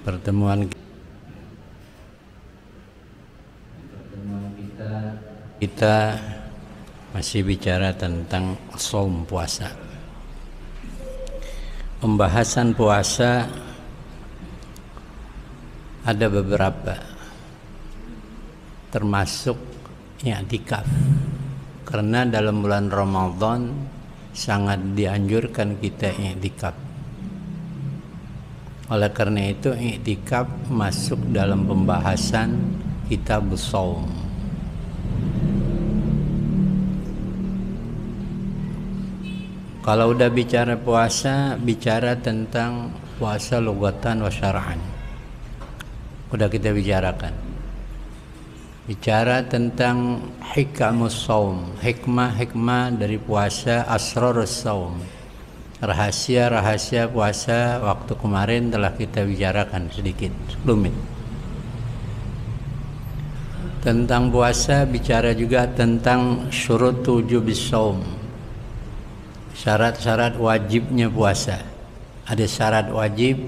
Pertemuan kita masih bicara tentang shaum, puasa. Pembahasan puasa ada beberapa, termasuk i'tikaf. Karena dalam bulan Ramadan sangat dianjurkan kita i'tikaf. Oleh karena itu i'tikaf masuk dalam pembahasan kitab shaum. Kalau udah bicara puasa, bicara tentang puasa lugatan wa syar'an. Udah kita bicarakan. Bicara tentang hikamus shaum, hikmah-hikmah dari puasa, asrarus shaum. Rahasia-rahasia puasa waktu kemarin telah kita bicarakan sedikit, lumit. Tentang puasa bicara juga tentang syurut wujubis shaum. Syarat-syarat wajibnya puasa. Ada syarat wajib,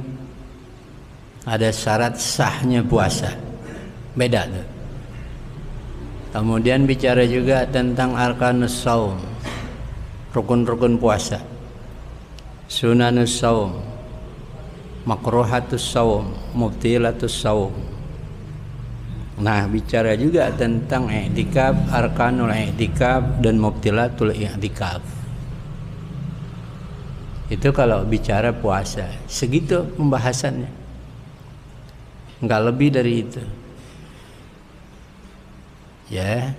ada syarat sahnya puasa. Beda tuh. Kemudian bicara juga tentang arkanus shaum, rukun-rukun puasa. Sunanus shaum, makruhatus shaum, mubtilatus shaum. Nah, bicara juga tentang i'tikaf, arkanul i'tikaf dan mubtilatul i'tikaf. Itu kalau bicara puasa, segitu pembahasannya. Enggak lebih dari itu. Ya.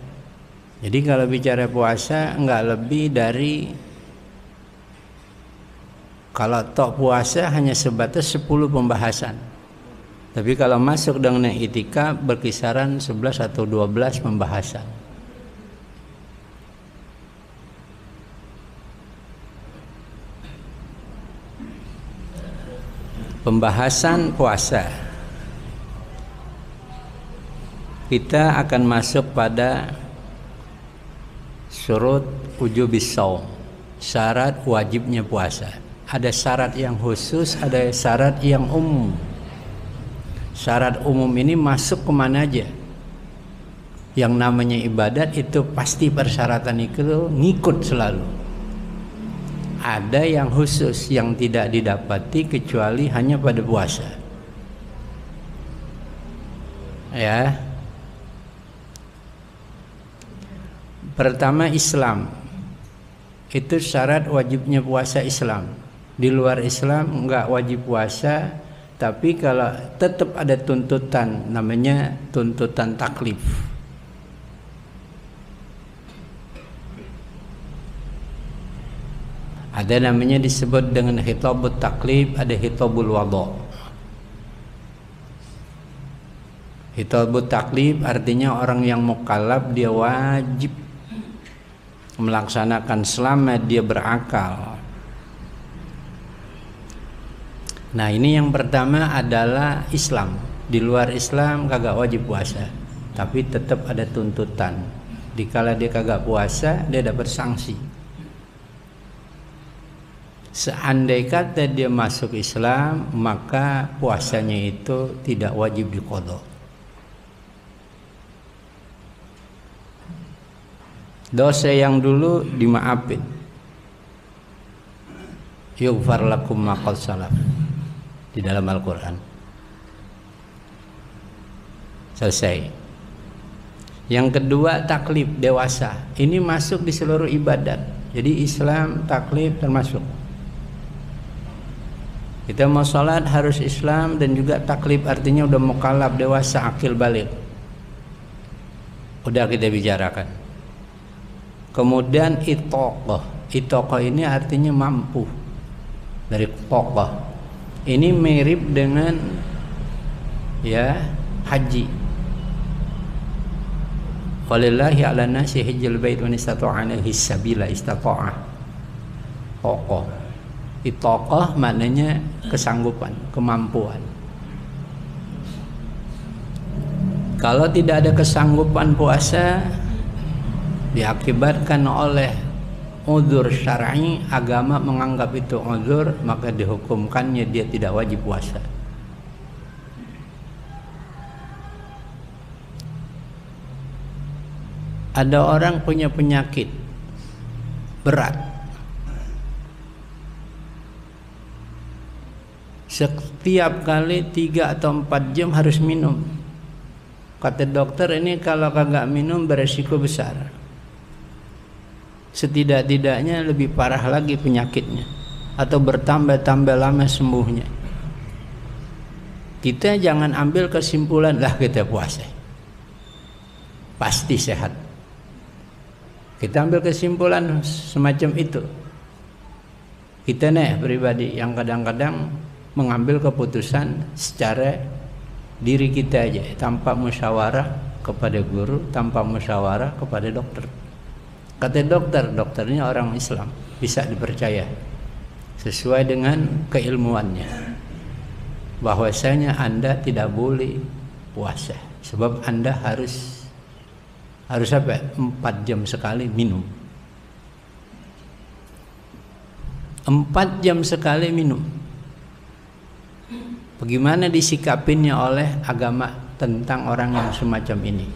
Jadi kalau bicara puasa enggak lebih dari, kalau tok puasa hanya sebatas 10 pembahasan. Tapi kalau masuk dengan i'tikaf berkisaran 11 atau 12 pembahasan. Pembahasan puasa. Kita akan masuk pada syurut wujubis shaum, syarat wajibnya puasa. Ada syarat yang khusus, ada syarat yang umum. Syarat umum ini masuk kemana aja. Yang namanya ibadat itu pasti persyaratan itu ngikut selalu. Ada yang khusus yang tidak didapati kecuali hanya pada puasa. Ya. Pertama, Islam. Itu syarat wajibnya puasa Islam. Di luar Islam enggak wajib puasa, tapi kalau tetap ada tuntutan, namanya tuntutan taklif. Ada namanya disebut dengan khitabut taklif, ada khitabul wada'. Khitabut taklif artinya orang yang mukallaf dia wajib melaksanakan selama dia berakal. Nah, ini yang pertama adalah Islam. Di luar Islam kagak wajib puasa, tapi tetap ada tuntutan. Dikala dia kagak puasa, dia dapat sanksi. Seandai kata dia masuk Islam, maka puasanya itu tidak wajib diqadha. Dosa yang dulu dimaafin. Yughfar lakum ma qad salaf. Di dalam Al-Quran. Selesai. Yang kedua, taklif, dewasa. Ini masuk di seluruh ibadat. Jadi Islam, taklif termasuk. Kita mau sholat harus Islam dan juga taklif, artinya udah mukallaf, dewasa, akil balik. Udah kita bicarakan. Kemudian itaqah. Itaqah ini artinya mampu. Dari taqah. Ini mirip dengan ya haji. Walillahi 'alan nasi hajjul bait man istata'a ilaihi sabila istata'ah. Taqah. Itaqah maknanya kesanggupan, kemampuan. Kalau tidak ada kesanggupan puasa diakibatkan oleh uzur syar'i, agama menganggap itu uzur, maka dihukumkannya dia tidak wajib puasa. Ada orang punya penyakit berat, setiap kali 3 atau 4 jam harus minum. Kata dokter, ini kalau kagak minum beresiko besar. Setidak-tidaknya lebih parah lagi penyakitnya, atau bertambah-tambah lama sembuhnya. Kita jangan ambil kesimpulan, lah kita puasa pasti sehat. Kita ambil kesimpulan semacam itu. Kita nih pribadi yang kadang-kadang mengambil keputusan secara diri kita aja, tanpa musyawarah kepada guru, tanpa musyawarah kepada dokter. Kata dokter, dokternya orang Islam, bisa dipercaya sesuai dengan keilmuannya, bahwasanya Anda tidak boleh puasa, sebab Anda harus apa? 4 jam sekali minum. 4 jam sekali minum. Bagaimana disikapinnya oleh agama tentang orang yang semacam ini?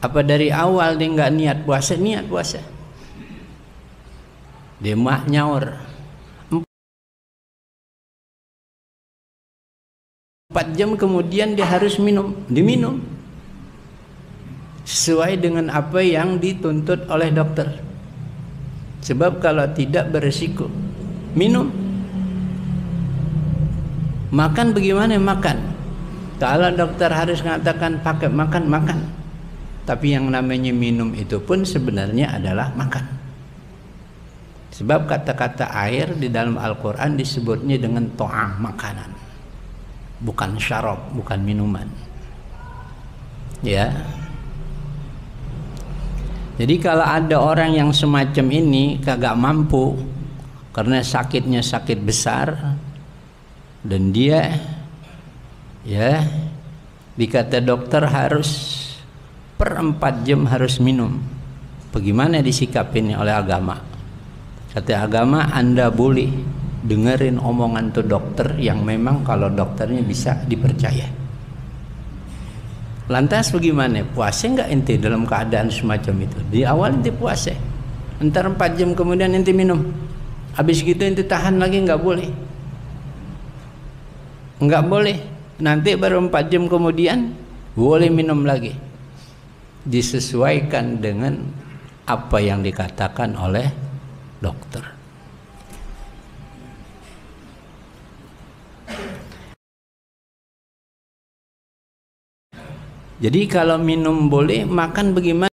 Apa dari awal dia nggak niat puasa? Niat puasa. Dia mak nyaur. 4 jam kemudian dia harus minum. Diminum. Sesuai dengan apa yang dituntut oleh dokter. Sebab kalau tidak beresiko. Minum. Makan bagaimana makan? Kalau dokter harus mengatakan pakai makan, makan. Tapi yang namanya minum itu pun sebenarnya adalah makan. Sebab kata-kata air di dalam Al-Quran disebutnya dengan to'am, makanan. Bukan syarab, bukan minuman. Ya. Jadi kalau ada orang yang semacam ini kagak mampu karena sakitnya sakit besar, dan dia ya dikata dokter harus per 4 jam harus minum, bagaimana disikapinnya oleh agama? Kata agama, Anda boleh dengerin omongan tuh dokter yang memang kalau dokternya bisa dipercaya. Lantas bagaimana? Puasa nggak ente dalam keadaan semacam itu? Di awal ente puasa, entar 4 jam kemudian ente minum, habis gitu ente tahan lagi, nggak boleh. Nggak boleh. Nanti baru 4 jam kemudian boleh minum lagi. Disesuaikan dengan apa yang dikatakan oleh dokter. Jadi kalau minum boleh, makan bagaimana?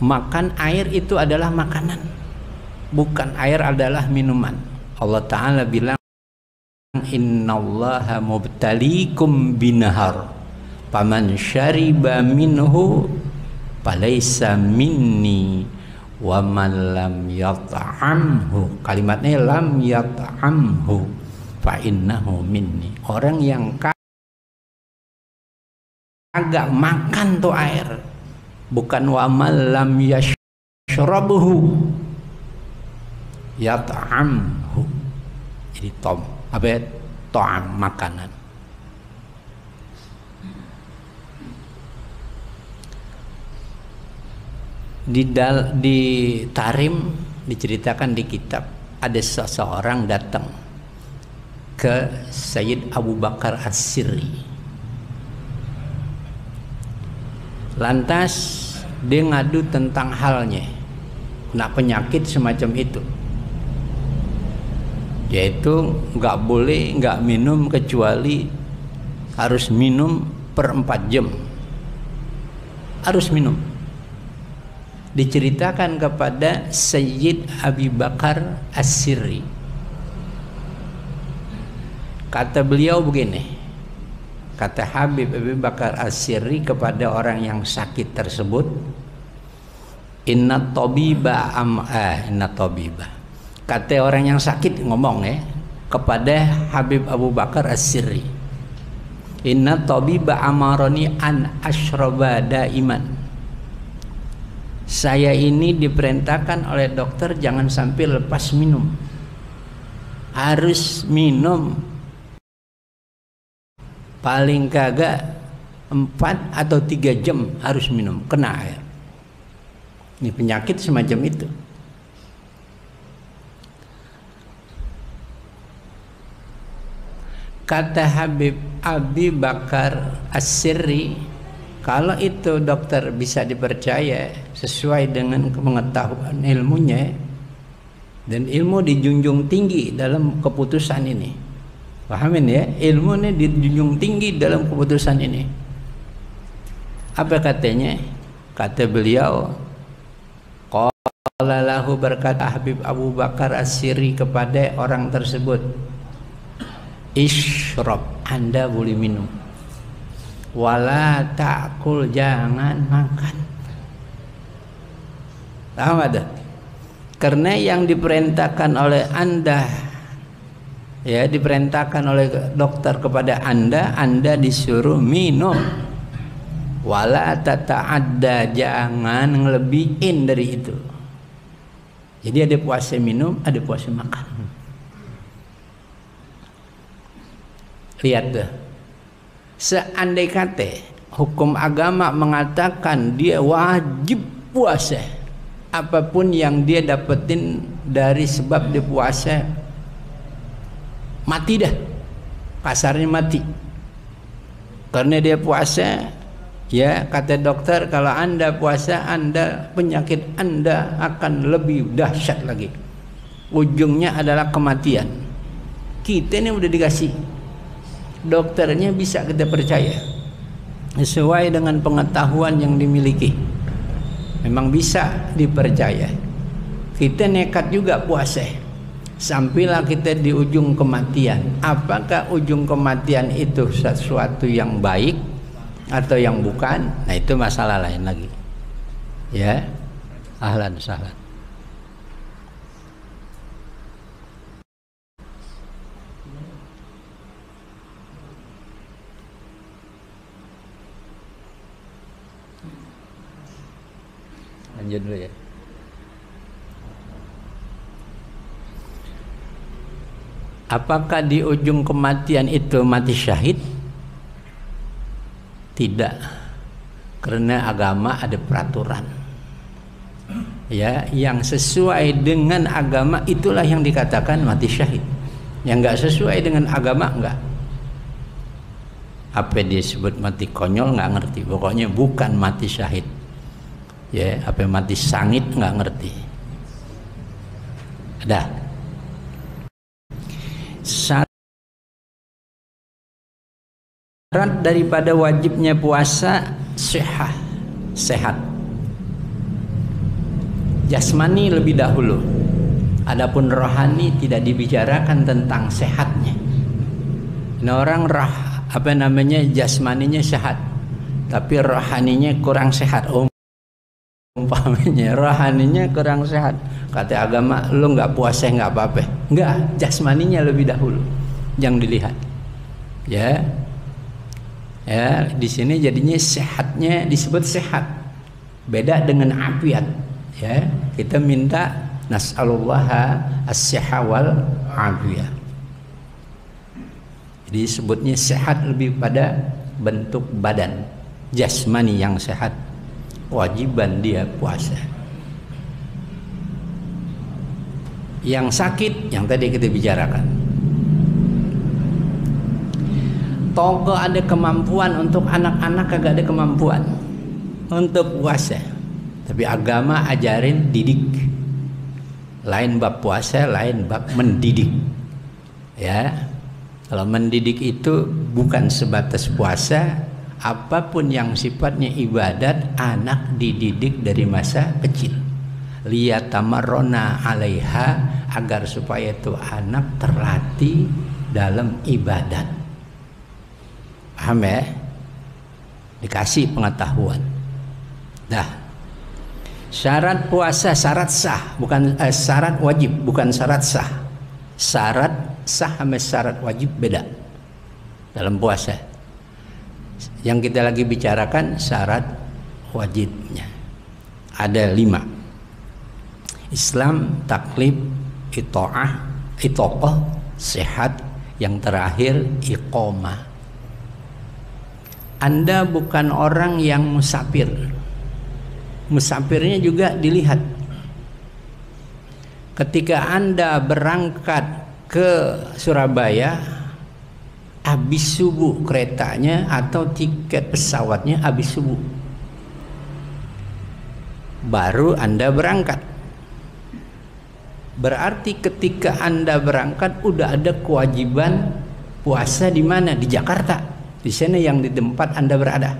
Makan air itu adalah makanan, bukan air adalah minuman. Allah Ta'ala bilang, innallaha mubtalikum binahar faman syariba minhu falaysa minni wa man lam yat'amhu. Kalimatnya lam yat'amhu fa innahu minni. Orang yang kagak makan tuh air, bukan wa man lam yashrabuhu yat'amhu. Jadi to'am makanan. Di Tarim diceritakan di kitab, ada seseorang datang ke Sayyid Abu Bakar As-Sirri. Lantas dia ngadu tentang halnya, kena penyakit semacam itu, yaitu nggak boleh nggak minum kecuali harus minum per 4 jam, harus minum. Diceritakan kepada Sayyid Abi Bakar As-Sirri. Kata beliau begini, kata Habib Abi Bakar As-Sirri kepada orang yang sakit tersebut, inna tabiba kata orang yang sakit ngomong kepada Habib Abu Bakar As-Sirri, inna tabiba amaroni an ashraba daiman. Saya ini diperintahkan oleh dokter jangan sampai lepas minum. Harus minum paling kagak 4 atau 3 jam harus minum, kena air. Ini penyakit semacam itu. Kata Habib Abi Bakar As-Sirri, kalau itu dokter bisa dipercaya sesuai dengan pengetahuan ilmunya, dan ilmu dijunjung tinggi dalam keputusan ini. Pahamin ya, ilmu ini dijunjung tinggi dalam keputusan ini. Apa katanya? Kata beliau, qala lahu, berkata Habib Abu Bakar As-Sirri kepada orang tersebut, ishrab, Anda boleh minum, wala ta'kul, jangan makan. Tahu ada? Karena yang diperintahkan oleh Anda, ya, diperintahkan oleh dokter kepada Anda disuruh minum. Wala tata'adda, jangan ngelebihin dari itu. Jadi ada puasa minum, ada puasa makan. Lihat deh, seandai kata hukum agama mengatakan dia wajib puasa, apapun yang dia dapetin dari sebab dia puasa, mati dah, kasarnya mati. Karena dia puasa, ya kata dokter, kalau Anda puasa, Anda penyakit Anda akan lebih dahsyat lagi. Ujungnya adalah kematian. Kita ini udah dikasih, dokternya bisa kita percaya sesuai dengan pengetahuan yang dimiliki, memang bisa dipercaya. Kita nekat juga puasa, sampailah kita di ujung kematian. Apakah ujung kematian itu sesuatu yang baik atau yang bukan? Nah, itu masalah lain lagi, ya. Ahlan sahlan. Lanjut dulu ya. Apakah di ujung kematian itu mati syahid? Tidak, karena agama ada peraturan, ya, yang sesuai dengan agama itulah yang dikatakan mati syahid. Yang enggak sesuai dengan agama enggak. Apa dia sebut mati konyol nggak ngerti, pokoknya bukan mati syahid. Ya, apa mati sangit nggak ngerti. Ada syarat daripada wajibnya puasa sehat. Jasmani lebih dahulu, adapun rohani tidak dibicarakan tentang sehatnya. Ini orang jasmaninya sehat, tapi rohaninya kurang sehat. Umpamanya rohaninya kurang sehat, kata agama lu nggak puasa nggak apa-apa. Nggak, jasmaninya lebih dahulu yang dilihat, ya. Ya, di sini jadinya sehatnya disebut sehat, beda dengan afiat, ya. Kita minta nas'alullaha as-siha wal afiyah. Jadi sebutnya sehat lebih pada bentuk badan, jasmani yang sehat, wajiban dia puasa. Yang sakit yang tadi kita bicarakan, togo ada kemampuan untuk anak-anak, kagak ada kemampuan untuk puasa, tapi agama ajarin didik. Lain bab puasa, lain bab mendidik, ya. Kalau mendidik itu bukan sebatas puasa, apapun yang sifatnya ibadat, anak dididik dari masa kecil. Liyatamarrona 'alaiha, agar supaya itu anak terlatih dalam ibadat. Paham ya? Dikasih pengetahuan. Dah. Syarat puasa, syarat sah, bukan syarat wajib, bukan syarat sah. Syarat sah sama syarat wajib beda dalam puasa. Yang kita lagi bicarakan syarat wajibnya. Ada 5. Islam, taklif, itoqah, sehat, yang terakhir iqamah. Anda bukan orang yang musafir. Musafirnya juga dilihat. Ketika Anda berangkat ke Surabaya, habis subuh keretanya atau tiket pesawatnya habis subuh, baru Anda berangkat. Berarti ketika Anda berangkat udah ada kewajiban puasa di mana? Di Jakarta. Di sana yang di tempat Anda berada.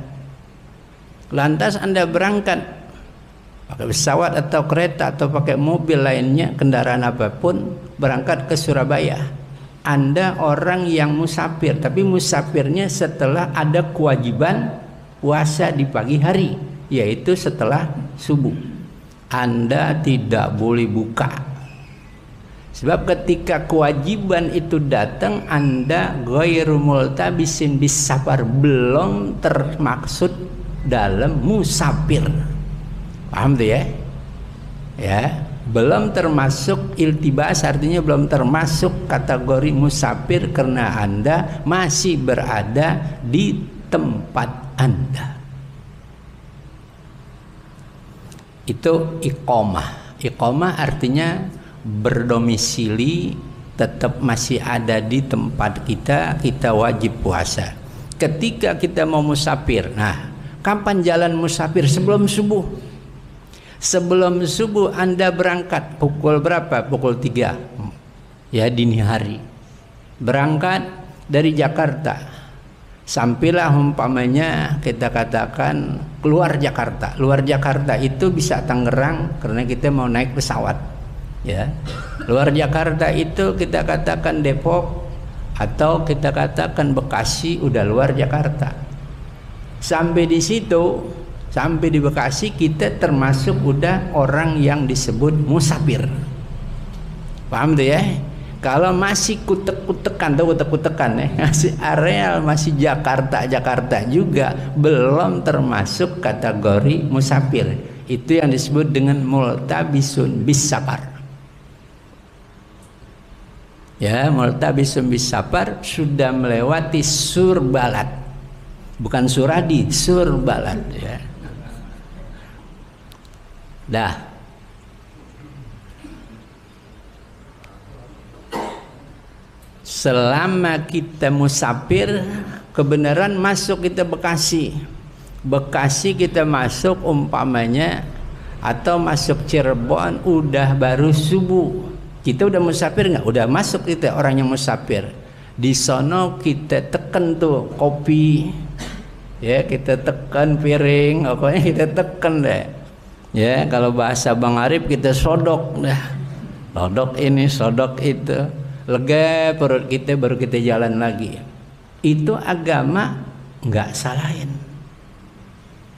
Lantas Anda berangkat pakai pesawat atau kereta atau pakai mobil lainnya, kendaraan apapun, berangkat ke Surabaya. Anda orang yang musafir, tapi musafirnya setelah ada kewajiban puasa di pagi hari, yaitu setelah subuh. Anda tidak boleh buka. Sebab ketika kewajiban itu datang, Anda ghairu multabisin bis safar, belum termaksud dalam musafir. Paham tuh ya? Ya, belum termasuk iltibas, artinya belum termasuk kategori musafir karena Anda masih berada di tempat Anda. Itu iqamah. Iqamah artinya berdomisili, tetap masih ada di tempat kita, kita wajib puasa. Ketika kita mau musafir, nah, kapan jalan musafir? Sebelum subuh. Sebelum subuh Anda berangkat pukul berapa? Pukul 3 ya, dini hari. Berangkat dari Jakarta, sampailah umpamanya kita katakan keluar Jakarta. Luar Jakarta itu bisa Tangerang karena kita mau naik pesawat ya. Luar Jakarta itu kita katakan Depok atau kita katakan Bekasi, udah luar Jakarta. Sampai di situ, sampai di Bekasi, kita termasuk udah orang yang disebut musafir. Paham tuh ya? Kalau masih kutek-kutekan, tuh kutek-kutekan ya, masih areal, masih Jakarta juga, belum termasuk kategori musafir. Itu yang disebut dengan multabisun bis safar. Ya, multabisun bis safar sudah melewati surbalat. Bukan suradi, surbalat ya. Dah. Selama kita musafir, kebenaran masuk kita Bekasi. Bekasi kita masuk umpamanya atau masuk Cirebon udah baru subuh. Kita udah musafir nggak? Udah masuk kita orang yang musafir. Di sono kita tekan tuh kopi. Ya, kita tekan piring, pokoknya kita tekan deh. Ya, kalau bahasa Bang Arif kita sodok dah. Sodok ini, sodok itu. Lega perut kita, baru kita jalan lagi. Itu agama nggak salahin.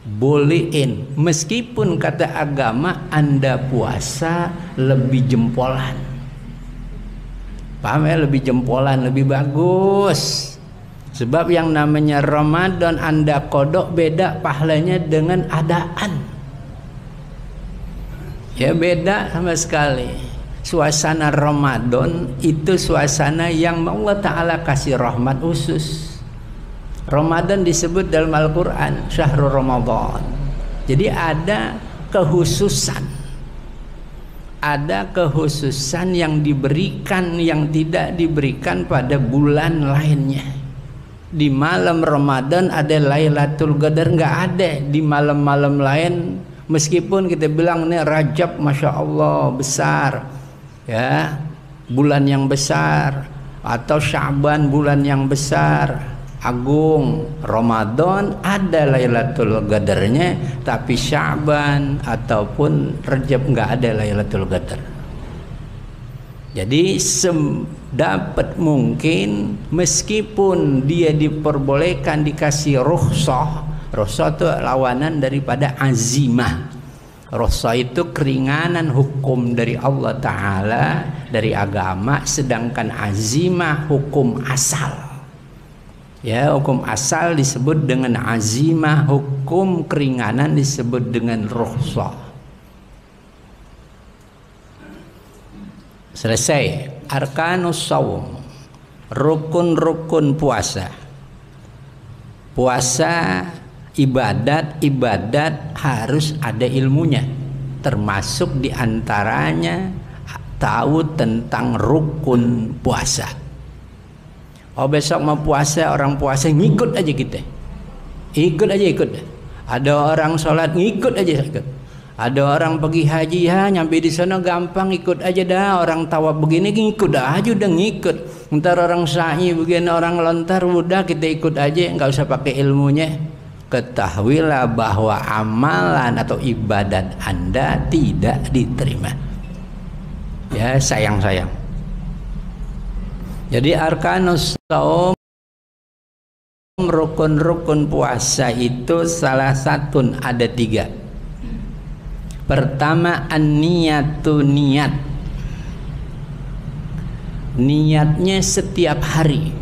Bolehin. Meskipun kata agama Anda puasa lebih jempolan. Paham ya? Lebih jempolan, lebih bagus. Sebab yang namanya Ramadan Anda kodok beda pahalanya dengan adaan. Ya, beda sama sekali. Suasana Ramadan itu suasana yang Allah Ta'ala kasih rahmat khusus. Ramadan disebut dalam Al-Quran Syahrul Ramadan. Jadi ada kekhususan. Ada kekhususan yang diberikan, yang tidak diberikan pada bulan lainnya. Di malam Ramadan ada Lailatul Qadar, nggak ada di malam-malam lain. Meskipun kita bilang ini Rajab, Masya Allah besar ya, bulan yang besar, atau Sya'ban bulan yang besar agung, Ramadan ada Lailatul Qadarnya, tapi Sya'ban ataupun Rajab nggak ada Lailatul Qadar. Jadi sedapat mungkin, meskipun dia diperbolehkan dikasih rukhsah. Rukhsah itu lawanan daripada azimah. Rukhsah itu keringanan hukum dari Allah Ta'ala, dari agama, sedangkan azimah hukum asal. Ya, hukum asal disebut dengan azimah, hukum keringanan disebut dengan rukhsah. Selesai. Arkanus shaum, rukun-rukun puasa. Puasa ibadat harus ada ilmunya. Termasuk diantaranya tahu tentang rukun puasa. Oh besok mau puasa, orang puasa ngikut aja kita. Ikut. Ada orang sholat ngikut aja ikut. Ada orang pergi haji ya nyampe di sana gampang ikut aja dah. Orang tawaf begini ngikut aja udah ngikut. Ntar orang sa'i begini orang lontar udah kita ikut aja nggak usah pakai ilmunya. Ketahuilah bahwa amalan atau ibadat Anda tidak diterima. Ya sayang. Jadi arkanus shaum, rukun-rukun puasa itu salah satu ada 3. Pertama an-niyatu, niat. Niatnya setiap hari.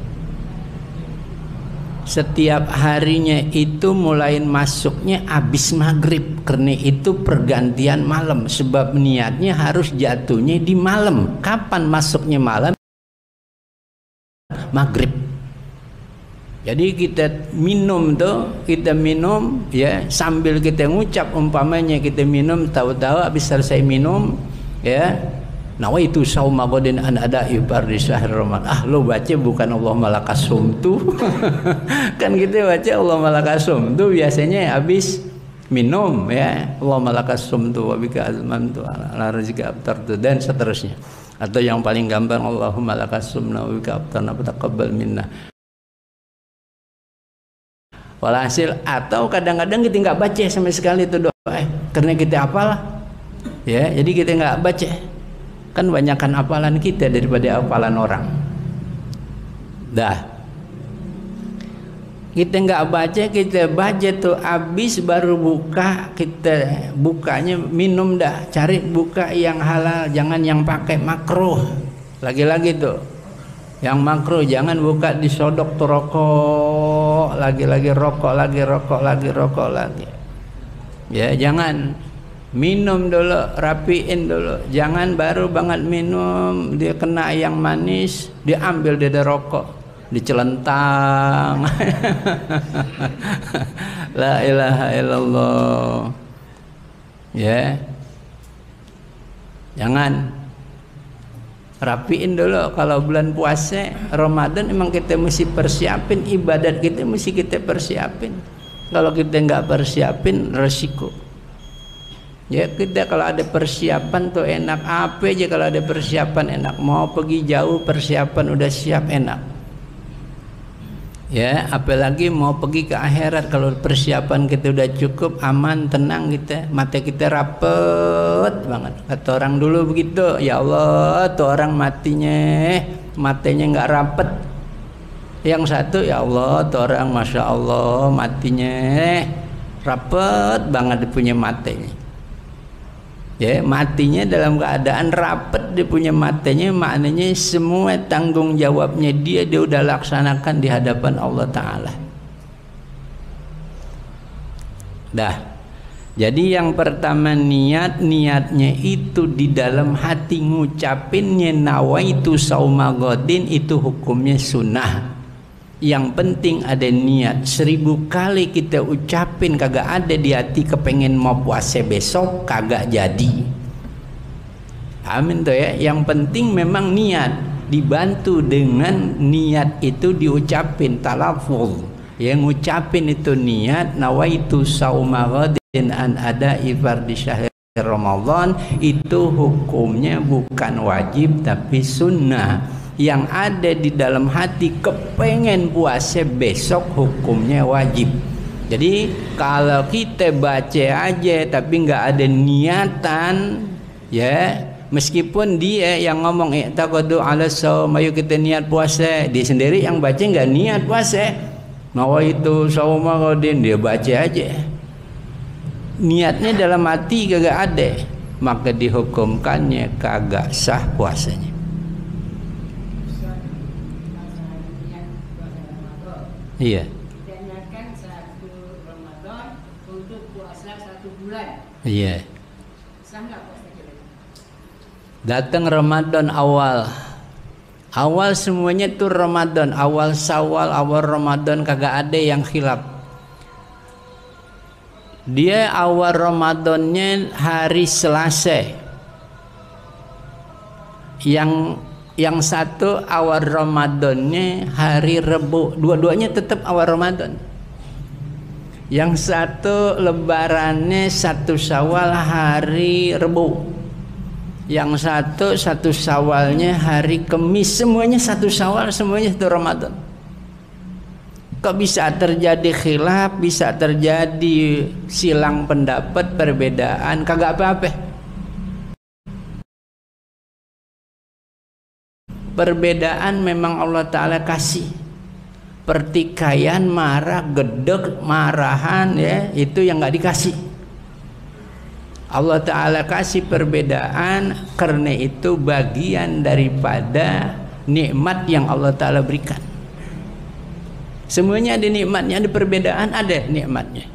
Setiap harinya itu mulai masuknya habis maghrib. Karena itu pergantian malam. Sebab niatnya harus jatuhnya di malam. Kapan masuknya malam? Maghrib. Jadi kita minum ya sambil kita ngucap, umpamanya kita minum tahu-tahu habis selesai minum ya nawaitu shauma ghadin an ada'i fardhi syahr ramadan. Lo baca bukan Allahumma lakasumtu. Kan kita baca Allahumma lakasumtu biasanya habis minum ya, Allahumma lakasumtu wa bika azmantu ala rizqika aftartu dan seterusnya. Atau yang paling gampang Allahumma lakasumna wa bika aftarna fataqabbal minna. Walhasil, atau kadang-kadang kita nggak baca sama sekali itu doa karena kita hafal ya, jadi kita nggak baca. Kan banyakkan hafalan kita daripada hafalan orang. Dah kita nggak baca, kita baca tuh habis baru buka, kita bukanya minum dah, cari buka yang halal, jangan yang pakai makruh. Lagi-lagi tuh yang makruh, jangan buka disodok tuh rokok, lagi-lagi rokok lagi. Ya jangan, minum dulu, rapiin dulu. Jangan baru banget minum, dia kena yang manis, diambil dari rokok, dicelentang. La ilaha illallah. Ya, jangan. Rapiin dulu. Kalau bulan puasa Ramadan emang kita mesti persiapin ibadat kita, mesti kita persiapin. Kalau kita nggak persiapin resiko. Ya kita kalau ada persiapan tuh enak, apa aja kalau ada persiapan enak. Mau pergi jauh persiapan udah siap enak. Ya apalagi mau pergi ke akhirat, kalau persiapan kita udah cukup, aman, tenang kita, mata kita rapet banget. Kata orang dulu begitu, ya Allah tuh orang matanya nggak rapet. Yang satu, ya Allah tuh orang masya Allah matinya rapet banget dia punya matanya. Ya matinya dalam keadaan rapet dia punya matanya, maknanya semua tanggung jawabnya dia udah laksanakan di hadapan Allah Ta'ala. Dah. Jadi yang pertama niatnya itu di dalam hati, ngucapinnya nawaitu shauma ghadin, itu hukumnya sunnah. Yang penting ada niat. 1000 kali kita ucapin kagak ada di hati kepengen mau puasa besok, kagak jadi. Amin tuh ya. Yang penting memang niat, dibantu dengan niat itu diucapin talafuz. Yang ngucapin itu niat nawaitu shauma ghadin an ada'i fardhi syahr Ramadan, itu hukumnya bukan wajib tapi sunnah. Yang ada di dalam hati kepengen puasa besok, hukumnya wajib. Jadi kalau kita baca aja tapi nggak ada niatan, ya meskipun dia yang ngomong i'taqadu ala shaum, ayo kita niat puasa, dia sendiri yang baca nggak niat puasa, nawaitu shauma ghadin, dia baca aja, niatnya dalam hati kagak ada, maka dihukumkannya kagak sah puasanya. Iya. Kita niatkan 1 Ramadan untuk puasa 1 bulan. Iya. Sah nggak puasa kita? Datang Ramadan awal semuanya tuh Ramadan, awal Syawal, awal Ramadan kagak ada yang khilaf. Dia awal Ramadannya hari Selasa, yang satu awal Ramadannya hari Rebu, dua-duanya tetap awal Ramadan. Yang satu lebarannya 1 Syawal hari Rebu, yang satu Syawalnya hari Kamis. Semuanya 1 Syawal, semuanya 1 Ramadan. Kok bisa terjadi khilaf, bisa terjadi silang pendapat, perbedaan? Kagak apa-apa. Perbedaan memang Allah Ta'ala kasih. Pertikaian, marah, gedek, marahan, ya, itu yang nggak dikasih. Allah Ta'ala kasih perbedaan karena itu bagian daripada nikmat yang Allah Ta'ala berikan. Semuanya ada nikmatnya, ada perbedaan, ada nikmatnya.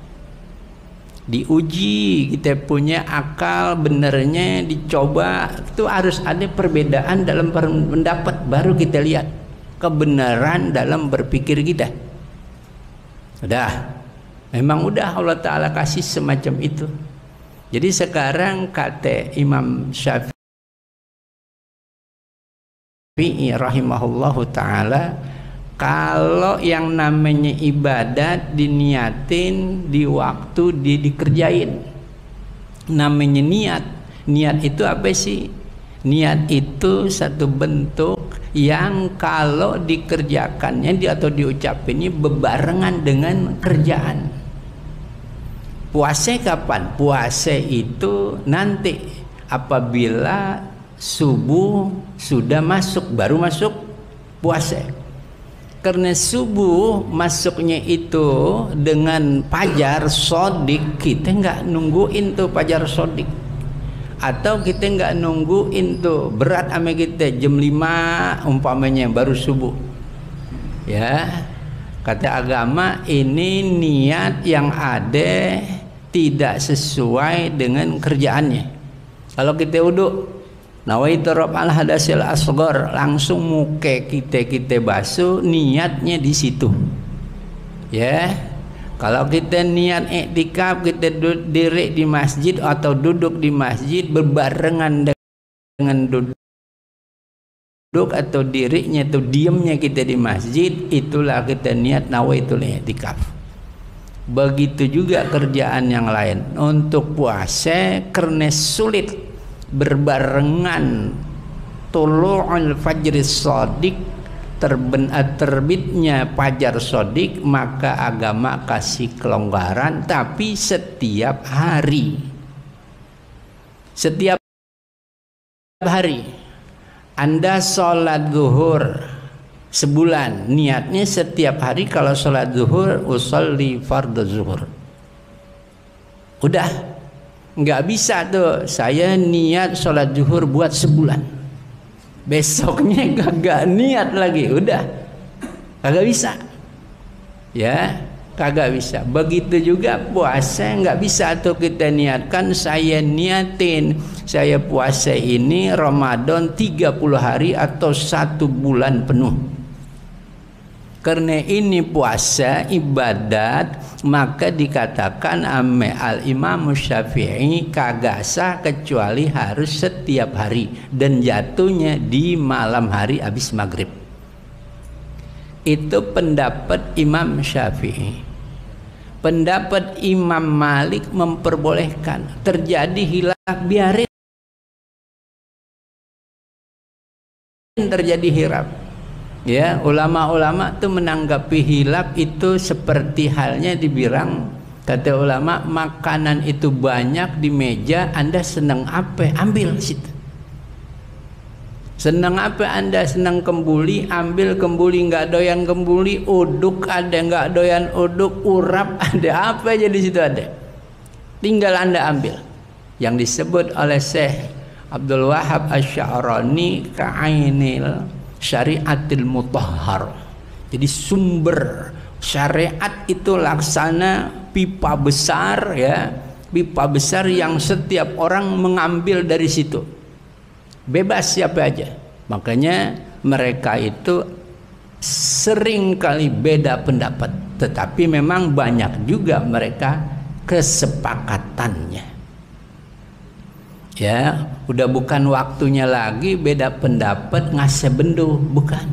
Diuji, kita punya akal benernya, dicoba, itu harus ada perbedaan dalam pendapat, baru kita lihat kebenaran dalam berpikir kita. Memang udah Allah Ta'ala kasih semacam itu. Jadi sekarang kata Imam Syafi'i rahimahullahu ta'ala, kalau yang namanya ibadat diniatin di waktu dikerjain, namanya niat. Niat itu apa sih? Niat itu satu bentuk yang kalau dikerjakannya atau diucapinnya bebarengan dengan kerjaan. Puasa kapan? Puasa itu nanti apabila subuh sudah masuk, baru masuk puasa. Karena subuh masuknya itu dengan fajar sodik, kita nggak nungguin tuh fajar sodik, atau kita nggak nungguin tuh berat sama kita jam 5 umpamanya baru subuh. Ya, kata agama ini niat yang ada tidak sesuai dengan kerjaannya. Kalau kita wudhu, nawaitu raf'al hadasil asghar, langsung muka kita basuh, niatnya di situ. Ya. Kalau kita niat iktikaf, kita diri di masjid atau duduk di masjid berbarengan dengan duduk atau dirinya atau diamnya kita di masjid, itulah kita niat nawaitul iktikaf. Begitu juga kerjaan yang lain. Untuk puasa karena sulit berbarengan tulu'ul fajri shadiq, terbitnya fajar shadiq, maka agama kasih kelonggaran, tapi setiap hari. Setiap hari Anda sholat zuhur sebulan, niatnya setiap hari kalau sholat zuhur usolli fardhu zuhur. Udah, nggak bisa tuh saya niat sholat zuhur buat sebulan, besoknya kagak niat lagi, udah kagak bisa. Ya, kagak bisa. Begitu juga puasa, nggak bisa tuh kita niatkan saya niatin saya puasa ini Ramadan 30 hari atau 1 bulan penuh. Karena ini puasa ibadat, maka dikatakan ame al-Imam Syafi'i kagak sah kecuali harus setiap hari dan jatuhnya di malam hari habis maghrib. Itu pendapat Imam Syafi'i. Pendapat Imam Malik memperbolehkan terjadi hilaf, biarin terjadi hilaf. Ya, ulama-ulama tuh menanggapi hilaf itu seperti halnya dibilang, kata ulama, makanan itu banyak di meja, Anda senang apa? Ambil situ. Senang apa Anda? Senang kembuli, ambil kembuli. Nggak doyan kembuli, uduk ada. Nggak doyan uduk, urap ada. Apa aja di situ ada. Tinggal Anda ambil. Yang disebut oleh Syekh Abdul Wahab Asy-Sya'rani ka'ainil syariatil mutahhar. Jadi sumber syariat itu laksana pipa besar, ya, pipa besar yang setiap orang mengambil dari situ. bebas siapa aja. Makanya mereka itu sering kali beda pendapat, tetapi memang banyak juga mereka kesepakatannya. Ya, udah bukan waktunya lagi beda pendapat ngasih bendo, bukan.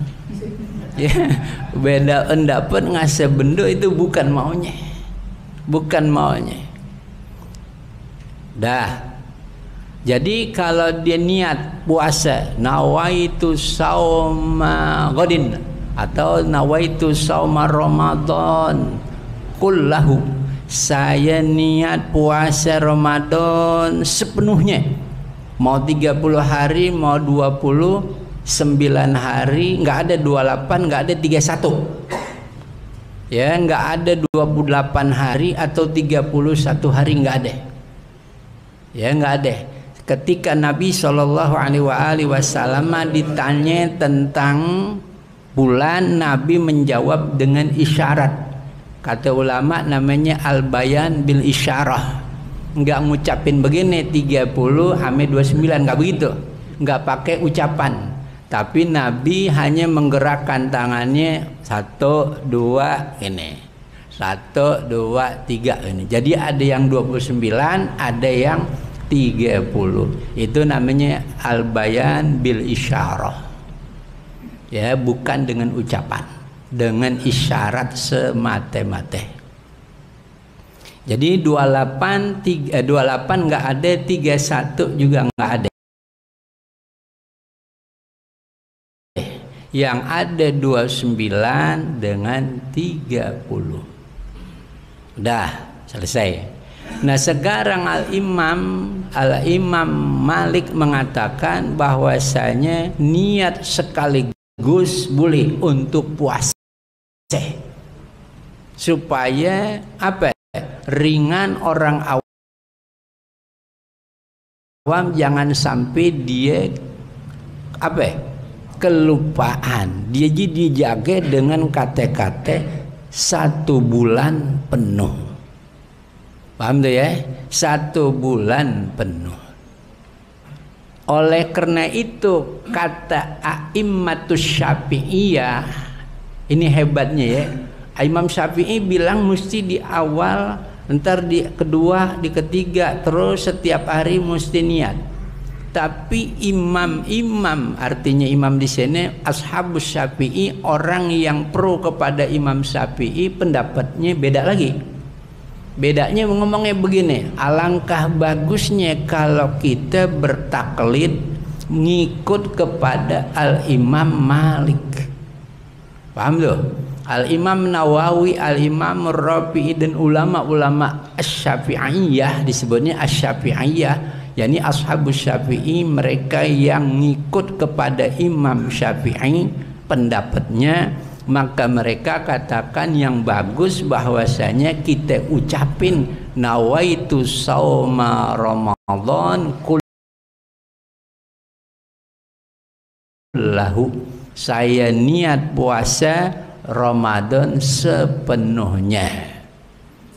Ya, beda pendapat ngasih bendo itu bukan maunya. Bukan maunya. Dah. Jadi kalau dia niat puasa, nawaitu sauma ghadin atau nawaitu sauma Ramadan kullahu, saya niat puasa Ramadan sepenuhnya, mau 30 hari mau 29 hari, nggak ada 28, nggak ada 31 ya, nggak ada 28 hari atau 31 hari, nggak ada ya, nggak ada. Ketika Nabi SAW ditanya tentang bulan, Nabi menjawab dengan isyarat. Kata ulama namanya al-bayan bil isyarah. Enggak ngucapin begini 30 ame 29, enggak begitu. Enggak pakai ucapan. Tapi Nabi hanya menggerakkan tangannya 1 2 ini. 1 2 3 ini. Jadi ada yang 29, ada yang 30. Itu namanya al-bayan bil isyarah. Ya, bukan dengan ucapan, dengan isyarat semata-mata. Jadi 28 enggak ada, 31 juga enggak ada. Yang ada 29 dengan 30. Udah selesai. Nah, sekarang Al-Imam Malik mengatakan bahwasanya niat sekaligus boleh untuk puasa supaya apa? Ringan orang awam, jangan sampai dia apa? Kelupaan. Dia jadi jaga dengan kata-kata 1 bulan penuh. Paham tuh ya? 1 bulan penuh. Oleh karena itu kata A'immatus Syafi'iyah, ini hebatnya ya. Imam Syafi'i bilang mesti di awal, ntar di kedua, di ketiga, terus setiap hari mesti niat. Tapi imam-imam, artinya imam di sini ashabus Syafi'i, orang yang pro kepada Imam Syafi'i, pendapatnya beda lagi. Bedanya ngomongnya begini, alangkah bagusnya kalau kita bertaklid ngikut kepada Al-Imam Malik. Paham tuh? Al-Imam Nawawi, Al-Imam Rafi'i dan ulama-ulama Asy-Syafi'iyah, disebutnya Asy-Syafi'iyah, yakni ashabus Syafi'i, mereka yang ngikut kepada Imam Syafi'i pendapatnya. Maka mereka katakan yang bagus bahwasanya kita ucapin nawaitu sauma Ramadan kullahu, saya niat puasa Ramadan sepenuhnya.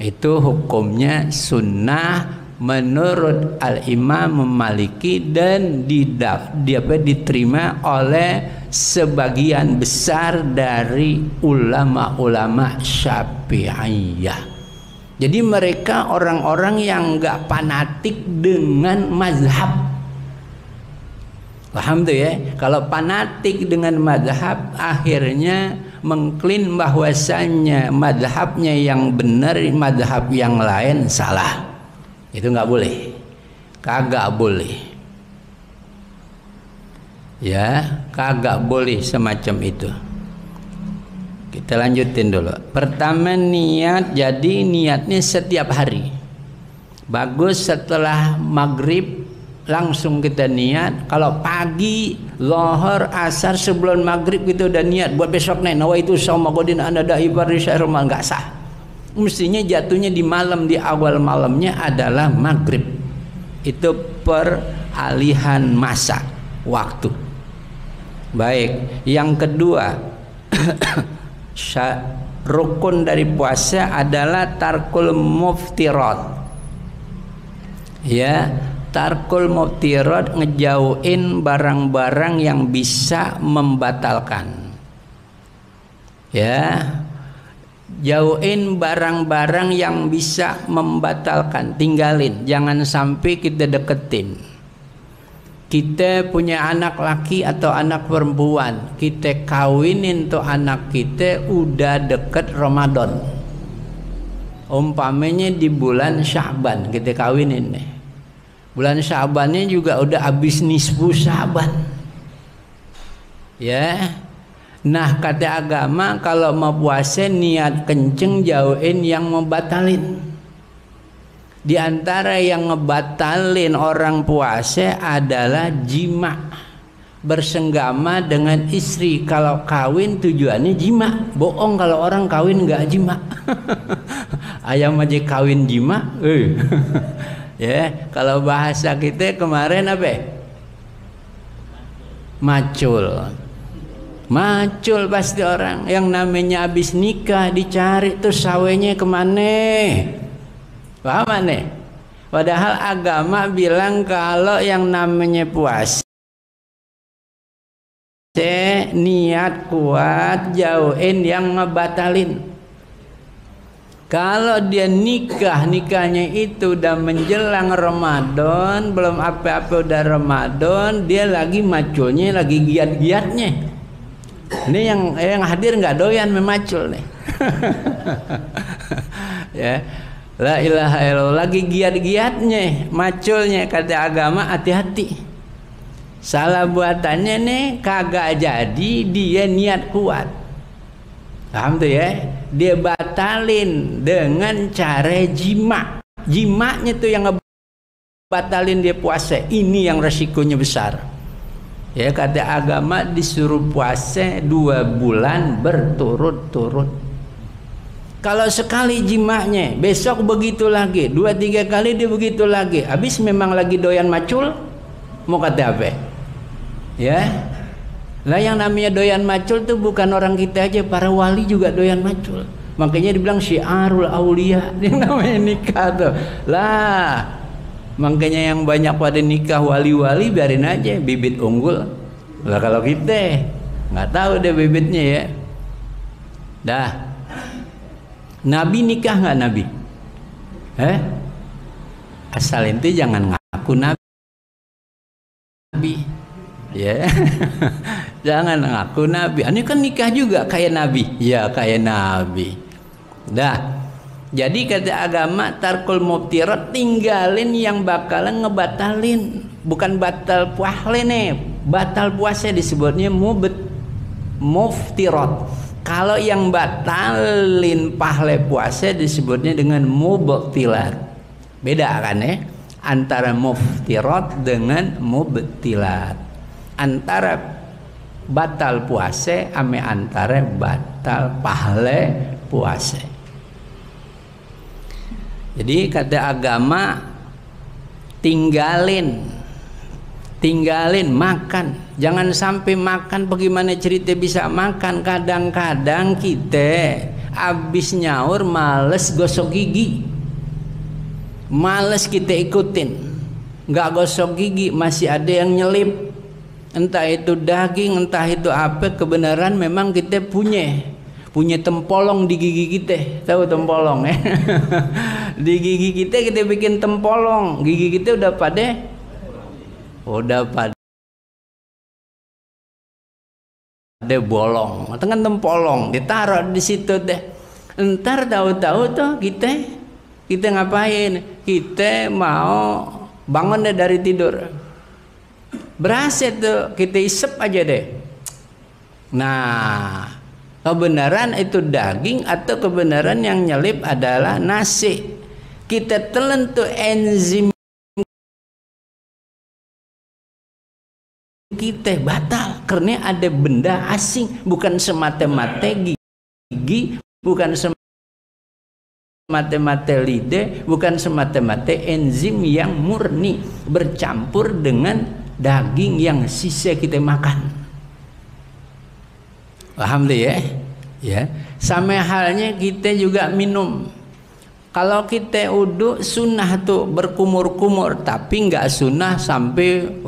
Itu hukumnya sunnah menurut Al-Imam Maliki dan diterima oleh sebagian besar dari ulama-ulama Syafi'iyah. Jadi mereka orang-orang yang enggak fanatik dengan mazhab. Paham tuh ya? Kalau fanatik dengan mazhab, akhirnya mengklaim bahwasannya mazhabnya yang benar, mazhab yang lain salah. Itu nggak boleh, kagak boleh. Ya, kagak boleh semacam itu. Kita lanjutin dulu. Pertama niat, jadi niatnya setiap hari. Bagus setelah maghrib langsung kita niat. Kalau pagi, zuhur, asar sebelum maghrib kita udah niat buat besok nih. Nawaitu shauma ghadin anada ibari syahr Ramadan, nggak sah. Mestinya jatuhnya di malam, di awal malamnya adalah maghrib. Itu peralihan masa waktu. Baik, yang kedua rukun dari puasa adalah tarkul muftirat. Ya, Tarkul muftirat, ngejauhin barang-barang yang bisa membatalkan. Ya, jauhin barang-barang yang bisa membatalkan, tinggalin, jangan sampai kita deketin. Kita punya anak laki atau anak perempuan, kita kawinin tuh anak kita udah deket Ramadan. Umpamanya di bulan Sya'ban kita kawinin nih. Bulan Sya'bannya juga udah habis nisfu Sya'ban. Ya. Nah, kata agama kalau mau puasa niat kenceng, jauhin yang membatalin. Di antara yang ngebatalin orang puasa adalah jima, bersenggama dengan istri. Kalau kawin tujuannya jima, bohong kalau orang kawin nggak jima. Ayam aja kawin jima. Ya, kalau bahasa kita kemarin apa? Macul. Macul pasti orang yang namanya habis nikah dicari terus sawenya kemana? Paham aneh? Padahal agama bilang kalau yang namanya puasa niat kuat, jauhin yang ngebatalin. Kalau dia nikahnya itu udah menjelang Ramadan, belum apa-apa udah Ramadan, dia lagi maculnya, lagi giat-giatnya. Ini yang hadir nggak doyan memacul nih. Ya, la ilaha illallah, lagi giat-giatnya, maculnya. Kata agama hati-hati. Salah buatannya nih kagak jadi, dia niat kuat. Paham tuh ya? Dia batalin dengan cara jima. Jimanya tuh yang ngebatalin dia puasa. Ini yang resikonya besar. Ya, kata agama disuruh puasa 2 bulan berturut-turut. Kalau sekali jimanya, besok begitu lagi, 2-3 kali dia begitu lagi. Habis memang lagi doyan macul, mau kata apa? Ya. Lah yang namanya doyan macul tuh bukan orang kita aja, para wali juga doyan macul. Makanya dibilang syiarul aulia, yang namanya nikah tuh. Lah, makanya yang banyak pada nikah wali-wali biarin aja, bibit unggul. Lah kalau kita nggak tahu deh bibitnya ya. Dah. Nabi nikah nggak Nabi? Asal itu jangan ngaku Nabi. Ya. Jangan ngaku Nabi. Ini kan nikah juga kayak Nabi. Ya, kayak Nabi. Dah. Jadi kata agama tarkul muftirat, tinggalin yang bakalan ngebatalin. Bukan batal puasa nih. Batal puasa disebutnya muftirat. Kalau yang batalin pahala puasa disebutnya dengan mubtilat. Beda kan ya? Antara muftirat dengan mubtilat. Antara batal puasa ame antara batal pahala puasa. Jadi kata agama tinggalin makan. Jangan sampai makan, bagaimana cerita bisa makan? Kadang-kadang kita habis nyaur males gosok gigi, males kita ikutin, nggak gosok gigi, masih ada yang nyelip. Entah itu daging, entah itu apa. Kebenaran memang kita punya tempolong di gigi kita. Tahu tempolong ya? Di gigi kita bikin tempolong. Gigi kita udah pada bolong. Dengan tempolong ditaruh di situ deh. Entar tahu-tahu tuh kita ngapain? Kita mau bangun deh dari tidur. Berasa tuh kita isep aja deh. Nah, kebenaran itu daging atau kebenaran yang nyelip adalah nasi. Kita telan tuh enzim kita batal karena ada benda asing, bukan semata-mata gigi, bukan semata-mata lidah, bukan semata-mata enzim yang murni bercampur dengan daging yang sisa kita makan. Paham deh ya? Ya, sama halnya kita juga minum. Kalau kita uduk sunnah tuh berkumur-kumur, tapi nggak sunnah sampai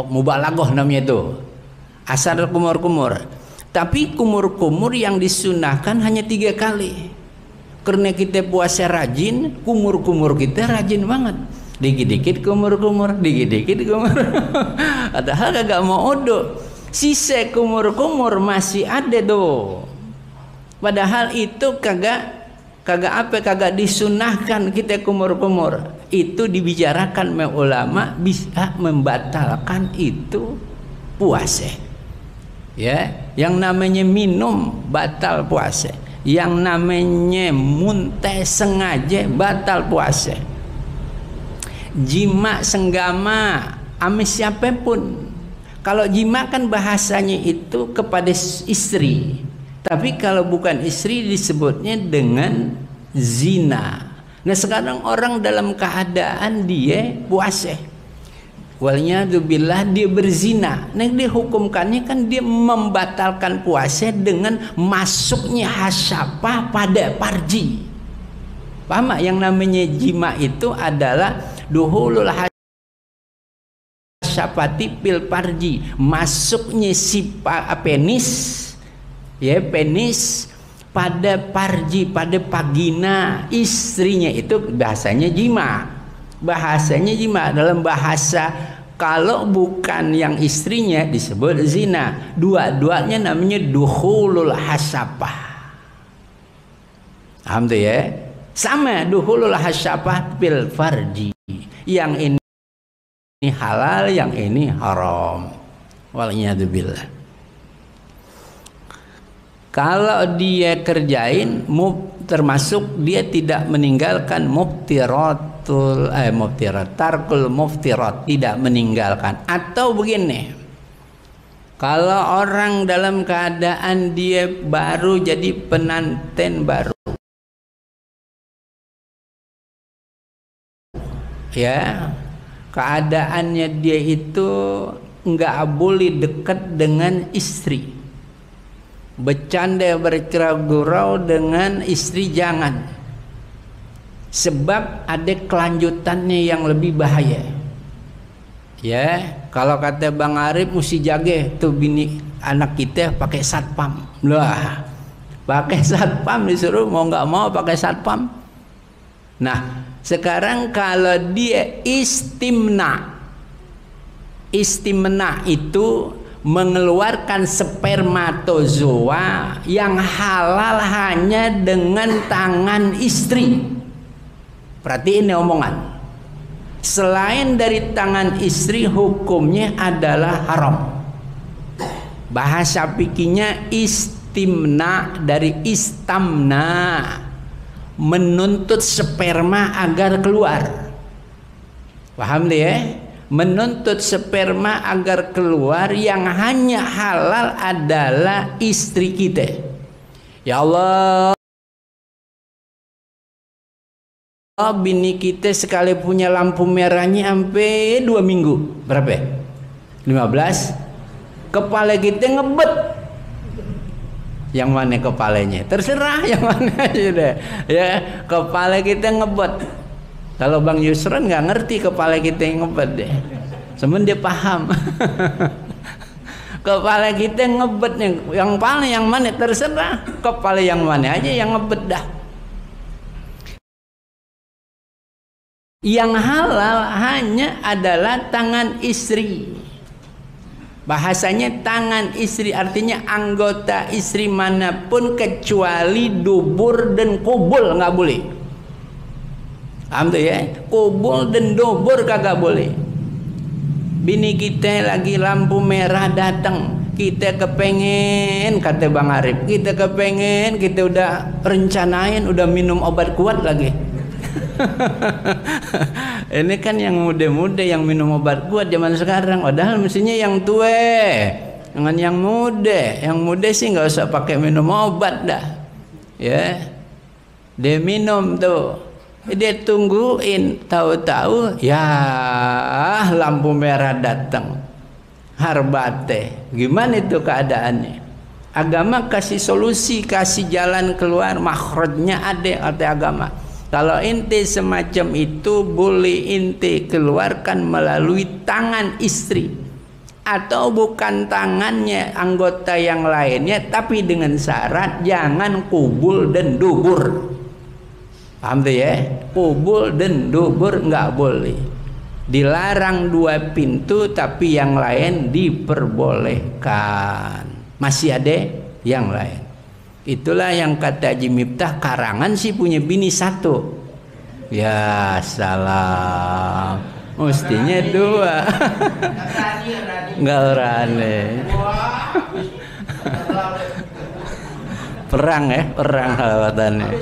mubalaghah namanya itu. Asal kumur-kumur. Tapi kumur-kumur yang disunahkan hanya 3 kali. Karena kita puasa rajin, kumur-kumur kita rajin banget. Dikit-dikit kumur-kumur, dikit-dikit kumur. Padahal kagak mau uduk. Sisa kumur-kumur masih ada tuh. Padahal itu kagak disunahkan kita kumur-kumur. Itu dibicarakan oleh ulama bisa membatalkan itu puasa. Ya, yang namanya minum batal puasa. Yang namanya muntah sengaja batal puasa. Jima senggama sama siapapun. Kalau jima kan bahasanya itu kepada istri. Tapi kalau bukan istri disebutnya dengan zina. Nah sekarang orang dalam keadaan dia puasa, waliyadzubillah dia berzina. Nah dihukumkannya kan dia membatalkan puasa dengan masuknya hasyafah pada parji. Paham? Yang namanya jima itu adalah duhulul hasyafati fil parji, masuknya si penis, ya penis pada parji, pada vagina istrinya, itu bahasanya jima. Bahasanya jima. Dalam bahasa kalau bukan yang istrinya disebut zina. Dua-duanya namanya duhulul hasyafah. Paham tuh ya? Sama duhulul hasyafah fil farji. Yang ini halal, yang ini haram. Waliyadzubillah. Kalau dia kerjain termasuk dia tidak meninggalkan tarkul muftirat, tidak meninggalkan. Atau begini, kalau orang dalam keadaan dia baru jadi pengantin baru, ya, keadaannya dia itu nggak boleh dekat dengan istri. Bercanda berceragurau dengan istri jangan, sebab ada kelanjutannya yang lebih bahaya. Ya, kalau kata Bang Arif mesti jaga tuh bini anak kita pakai satpam. Lah, pakai satpam disuruh mau nggak mau pakai satpam. Nah, sekarang kalau dia istimna itu mengeluarkan spermatozoa yang halal hanya dengan tangan istri. Perhatiin ini omongan. Selain dari tangan istri hukumnya adalah haram. Bahasa fikihnya istimna dari istamna, menuntut sperma agar keluar. Paham deh ya? Menuntut sperma agar keluar, yang hanya halal adalah istri kita. Ya Allah, bini kita sekali punya lampu merahnya sampai 2 minggu. Berapa? 15. Kepala kita ngebet. Yang mana kepalanya? Terserah yang mana aja deh. Ya, kepala kita ngebet. Kalau Bang Yusron nggak ngerti kepala kita yang ngebet deh. Semen dia paham. Kepala kita ngebet nih. Yang paling yang mana terserah. Kepala yang mana aja yang ngebet dah. Yang halal hanya adalah tangan istri. Bahasanya tangan istri artinya anggota istri manapun kecuali dubur dan kubul nggak boleh. Paham tuh ya? Kubul dan dubur kagak boleh. Bini kita lagi lampu merah datang, kita kepengen, kata Bang Arif, kita kepengen, kita udah rencanain, udah minum obat kuat lagi. Ini kan yang muda-muda yang minum obat kuat zaman sekarang, padahal mestinya yang tua, jangan yang muda. Yang muda sih nggak usah pakai minum obat dah, ya. Dia minum tuh. Dia tungguin, tahu-tahu ya lampu merah datang. Harbate, gimana itu keadaannya? Agama kasih solusi, kasih jalan keluar, makhrajnya ada kata agama. Kalau inti semacam itu boleh inti keluarkan melalui tangan istri atau bukan tangannya anggota yang lainnya, tapi dengan syarat jangan kubul dan dubur. Paham tuh ya? Kubul dan dubur nggak boleh. Dilarang 2 pintu, tapi yang lain diperbolehkan. Masih ada yang lain. Itulah yang kata Haji Miftah, karangan sih punya bini 1. Ya salam. Mestinya 2. Nggak berani. Perang ya, perang halawatannya.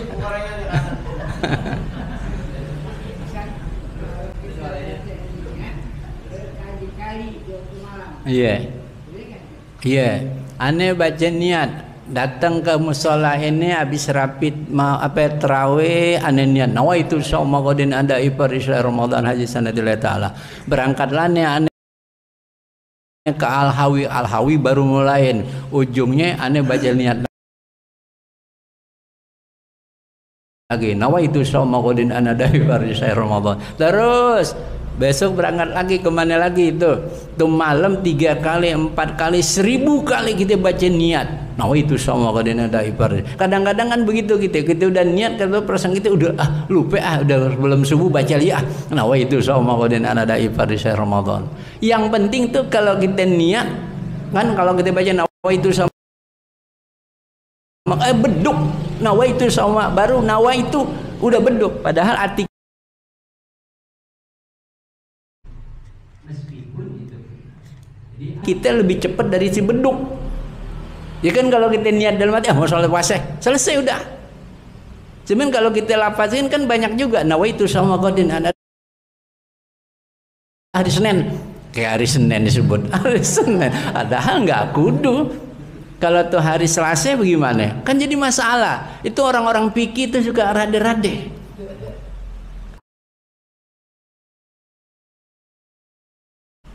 Iya. Iya. Aneh baca niat datang ke musola ini habis rapid mau tarawih, aneh niat nawaitu shauma qadin ada ifarisha Ramadan haji sanadillah taala. Berangkatlah aneh ke Al-Hawi baru mulain. Ujungnya aneh baca niat lagi nawaitu shauma qadin ada ifarisha Ramadan. Terus besok berangkat lagi, kemana lagi itu? Tuh malam 3 kali, 4 kali, 1000 kali kita baca niat. Nah itu sama kadang ada ibarat. Kadang-kadang kan begitu kita udah niat, kalau perasaan kita udah lupa udah belum subuh baca liat. Nah itu sama kadang ada ibarat di Ramadan. Yang penting tuh kalau kita niat kan, kalau kita baca nawa itu sama beduk. Nawa itu sama baru nawa itu udah beduk. Padahal arti kita lebih cepat dari si beduk. Ya kan kalau kita niat dalam hati, mau sholat puasa, selesai udah. Cuman kalau kita lafazin kan banyak juga. Nawaitu sama qadin ada hari Senin, kayak hari Senin disebut hari Senin. Padahal nggak kudu. Kalau tuh hari Selasa bagaimana? Kan jadi masalah. Itu orang-orang fikih itu juga rade-rade.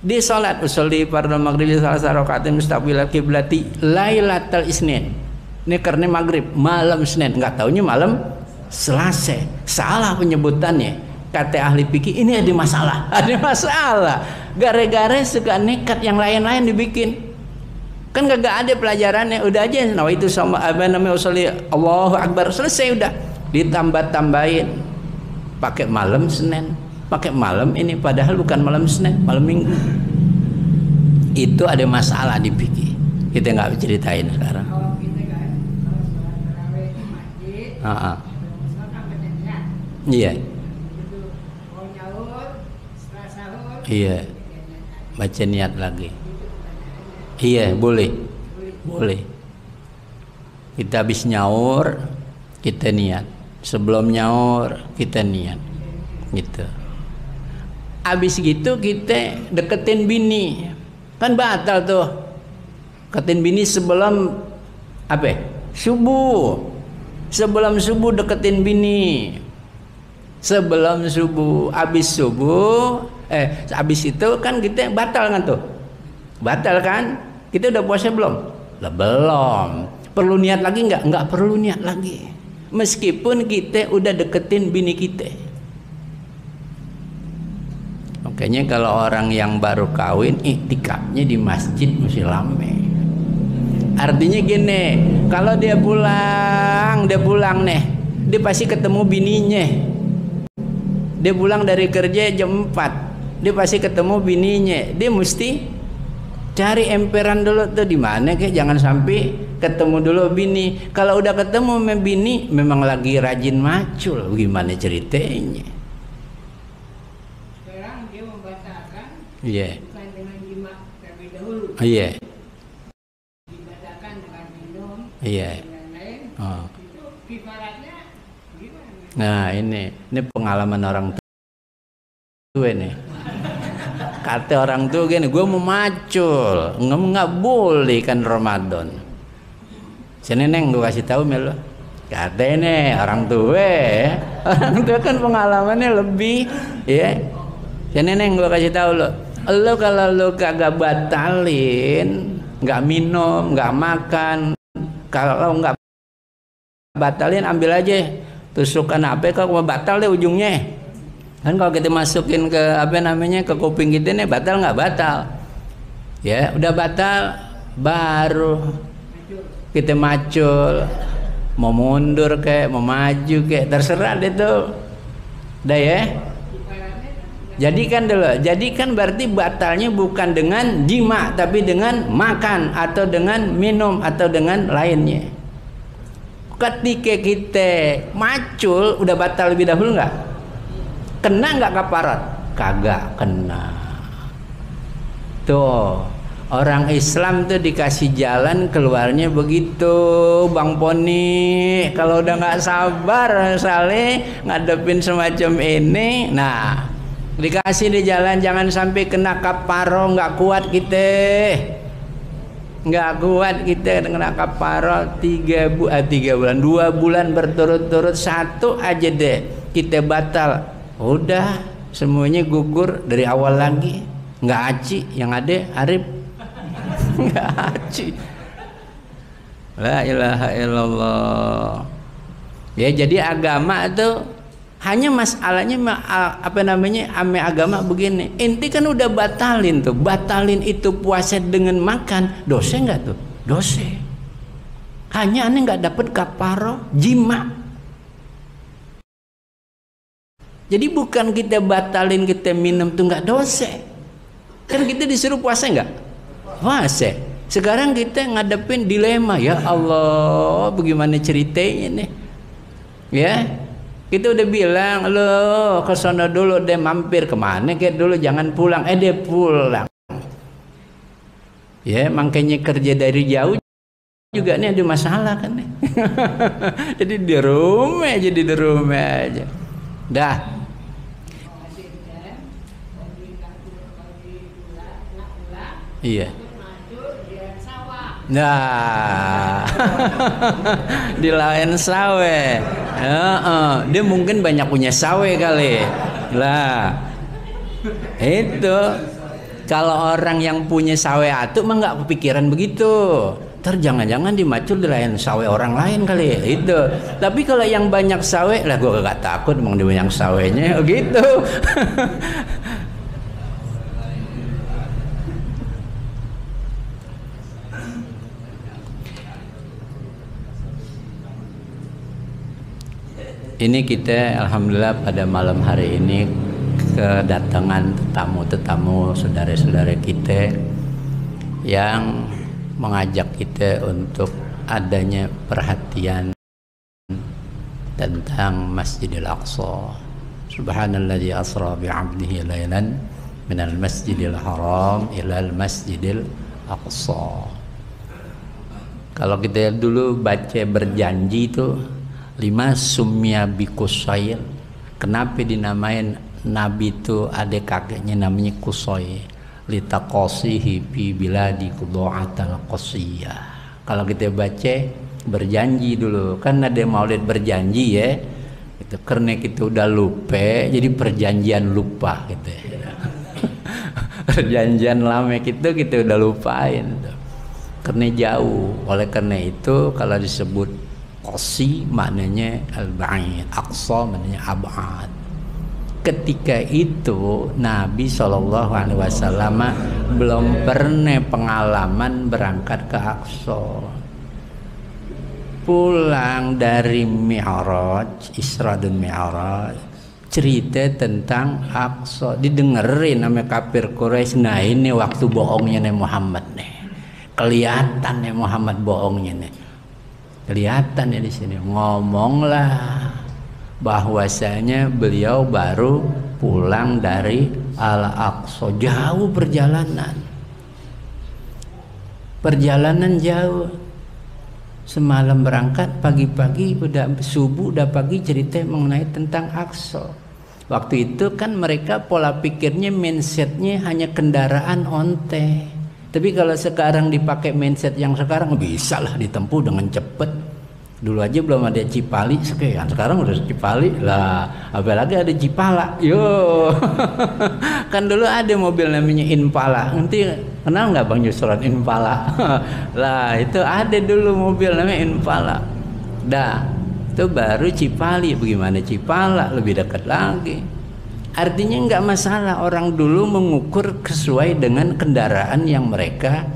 Di salat usolli fardhu maghrib salasa rakaatin mustaqbilal kiblati lailatul isnin. Ini karena maghrib malam Senin, nggak taunya malam Selasa. Salah penyebutannya. Kata ahli fikih ini ada masalah. Ada masalah. Gara-gara suka nekat yang lain-lain dibikin. Kan kagak ada pelajarannya. Udah aja nawaitu sama apa namanya usolli Allahu Akbar, selesai udah. Ditambah-tambahin pakai malam Senin, pakai malam ini, padahal bukan malam Senin, malam Minggu. Itu ada masalah di fikih. Kita nggak ceritain sekarang. Kalau kita kan, kalau sholat tarawih di masjid, kan baca niat. Iya. Itu mau nyaur, setelah sahur, Iya. Baca niat lagi. Iya, boleh. Boleh. Kita habis nyaur, kita niat. Sebelum nyaur, kita niat. Gitu. Habis gitu kita deketin bini. Kan batal tuh. Deketin bini sebelum apa? Subuh. Sebelum subuh deketin bini. Sebelum subuh, habis subuh, habis itu kan kita batal kan tuh. Batal kan? Kita udah puasa belum? Lah belum. Perlu niat lagi enggak? Enggak perlu niat lagi. Meskipun kita udah deketin bini kita. Makanya kalau orang yang baru kawin, iktikafnya di masjid mesti rame. Artinya gini, kalau dia pulang nih, dia pasti ketemu bininya. Dia pulang dari kerja jam 4, dia pasti ketemu bininya. Dia mesti cari emperan dulu tuh di mana, kayak jangan sampai ketemu dulu bini. Kalau udah ketemu sama bini, memang lagi rajin macul, gimana ceritanya? Sekarang dia membatalkan, Iya. bukan dengan jima terlebih dahulu, Iya. dibatalkan dengan minum, Iya. dan lain. Oh. Itu kifaratnya gimana? Nah ini pengalaman orang tua nih. Kata orang tua gini, gue mau macul, nggak boleh kan Ramadan. Sini neng, gue kasih tahu melo. Kata ini orang tua kan pengalamannya lebih, ya. Sini neng, gue kasih tahu lo. Lo kalau lo kagak batalin, nggak minum, nggak makan, kalau nggak batalin ambil aja tusukan apa kok batal deh ujungnya. Kan kalau kita masukin ke ke kuping kita nih batal nggak batal? Ya udah batal, baru kita macul, mau mundur kayak mau maju kayak terserah deh tuh, dah ya. Jadikan berarti batalnya bukan dengan jima tapi dengan makan atau dengan minum atau dengan lainnya. Ketika kita macul udah batal lebih dahulu nggak? Kena nggak kafarat? Kagak kena. Tuh orang Islam tuh dikasih jalan keluarnya begitu, Bang Poni. Kalau udah nggak sabar misalnya ngadepin semacam ini, nah dikasih di jalan jangan sampai kena kaparo, nggak kuat kita. Nggak kuat kita kena kaparo 3 bulan 2 bulan berturut-turut, satu aja deh kita batal, udah semuanya gugur dari awal lagi. Nggak aci yang ada Arif. Nggak aci. La ilaha illallah. Ya jadi agama itu hanya masalahnya ame agama begini. Inti kan udah batalin itu puasa dengan makan, dosa nggak tuh? Dosa. Hanya aneh nggak dapat kaparo jima. Jadi bukan kita batalin kita minum tuh nggak dosa. Kan kita disuruh puasa nggak? Puasa. Sekarang kita ngadepin dilema, ya Allah, bagaimana ceritanya nih? Ya. Kita udah bilang, lo ke sono dulu deh, mampir kemana kayak dulu, jangan pulang. Dia pulang. Ya, makanya kerja dari jauh juga nih ada masalah kan nih. Jadi di rumah aja. Dah. Iya. Nah, di lain sawe. Dia mungkin banyak punya sawe kali. Lah, itu kalau orang yang punya sawe atuh mah nggak kepikiran begitu. Jangan-jangan dimacul di lain sawe orang lain kali itu. Tapi kalau yang banyak sawe, lah gue gak takut emang dia banyak sawenya, gitu. Ini kita alhamdulillah pada malam hari ini kedatangan tetamu saudara-saudara kita yang mengajak kita untuk adanya perhatian tentang Masjidil Aqsa. Subhanalladzi asra bi'abdihi lailan minal Masjidil Haram ilal Masjidil Aqsa. Kalau kita dulu baca berjanji itu 5 sumya bikusayl. Kenapa dinamain Nabi itu ada kakeknya namanya Kusay? Litaqasihi fi biladi qudu'atal qasiyah. Kalau kita baca berjanji dulu, kan ada maulid berjanji ya. Itu karena kita udah lupa, jadi perjanjian lupa gitu. Perjanjian lama kita udah lupain. Karena jauh. Oleh karena itu kalau disebut Qasi maknanya al-ba'id, Aqsa maknanya ab'ad. Ketika itu Nabi SAW belum pernah pengalaman berangkat ke Aqsa. Pulang dari Mi'raj, Isra dan Mi'raj, cerita tentang Aqsa didengerin sama kafir Quraisy. Nah ini waktu bohongnya nih Muhammad nih. Kelihatan nih Muhammad bohongnya nih. Kelihatan ya di sini, ngomonglah bahwasanya beliau baru pulang dari Al-Aqsa, jauh perjalanan jauh. Semalam berangkat, pagi-pagi udah subuh, udah pagi cerita mengenai tentang Aqsa. Waktu itu kan mereka pola pikirnya, mindsetnya hanya kendaraan onte. Tapi kalau sekarang dipakai mindset yang sekarang bisa lah ditempuh dengan cepat. Dulu aja belum ada Cipali, sekarang udah Cipali lah. Apalagi ada Cipala, yo. Kan dulu ada mobil namanya Impala. Nanti kenal nggak Bang Yusron Impala? Lah itu ada dulu mobil namanya Impala. Dah Itu baru Cipali. Bagaimana Cipala? Lebih dekat lagi. Artinya nggak masalah orang dulu mengukur sesuai dengan kendaraan yang mereka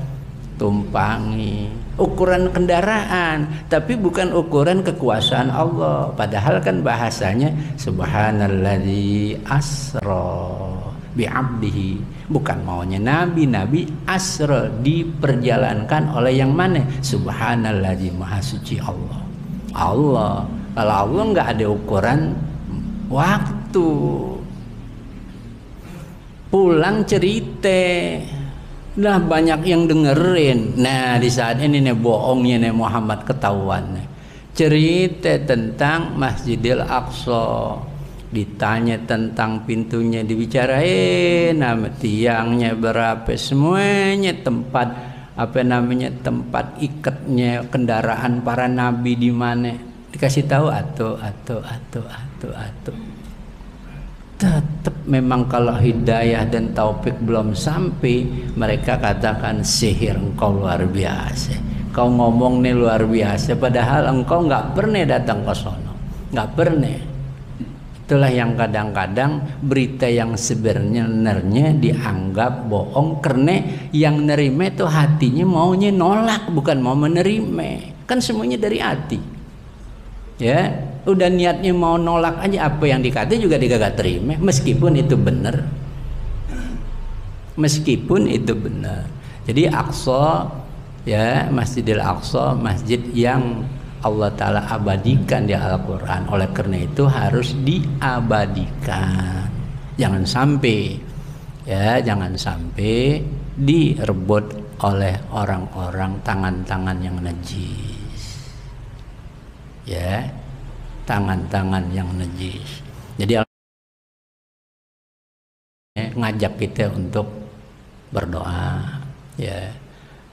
tumpangi. Ukuran kendaraan, tapi bukan ukuran kekuasaan Allah. Padahal kan bahasanya subhanalladzi asra bi'abdihi. Bukan maunya Nabi asra, diperjalankan oleh yang mana? Subhanalladzi, maha suci Allah. Kalau Allah nggak ada ukuran waktu. Pulang cerita, nah banyak yang dengerin. Nah di saat ini nih bohongnya nih Muhammad ketahuan nih. Cerita tentang Masjidil Aqsa, ditanya tentang pintunya, dibicarain nama tiangnya berapa, semuanya tempat tempat ikatnya kendaraan para nabi di mana, dikasih tahu atuh. Tetap memang kalau hidayah dan taufik belum sampai, mereka katakan sihir engkau luar biasa, kau ngomong nih luar biasa, padahal engkau nggak pernah datang ke sono, nggak pernah. Itulah yang kadang-kadang berita yang sebenarnya dianggap bohong karena yang nerima itu hatinya maunya nolak, bukan mau menerima. Kan semuanya dari hati. Ya, udah niatnya mau nolak aja, apa yang dikata juga dikagak terima, meskipun itu benar. Jadi Aqsa, ya, Masjidil Aqsa, masjid yang Allah Ta'ala abadikan di Al-Quran. Oleh karena itu harus diabadikan. Jangan sampai direbut oleh orang-orang tangan-tangan yang najis. Ya, tangan-tangan yang najis. Jadi ngajak kita untuk berdoa, ya,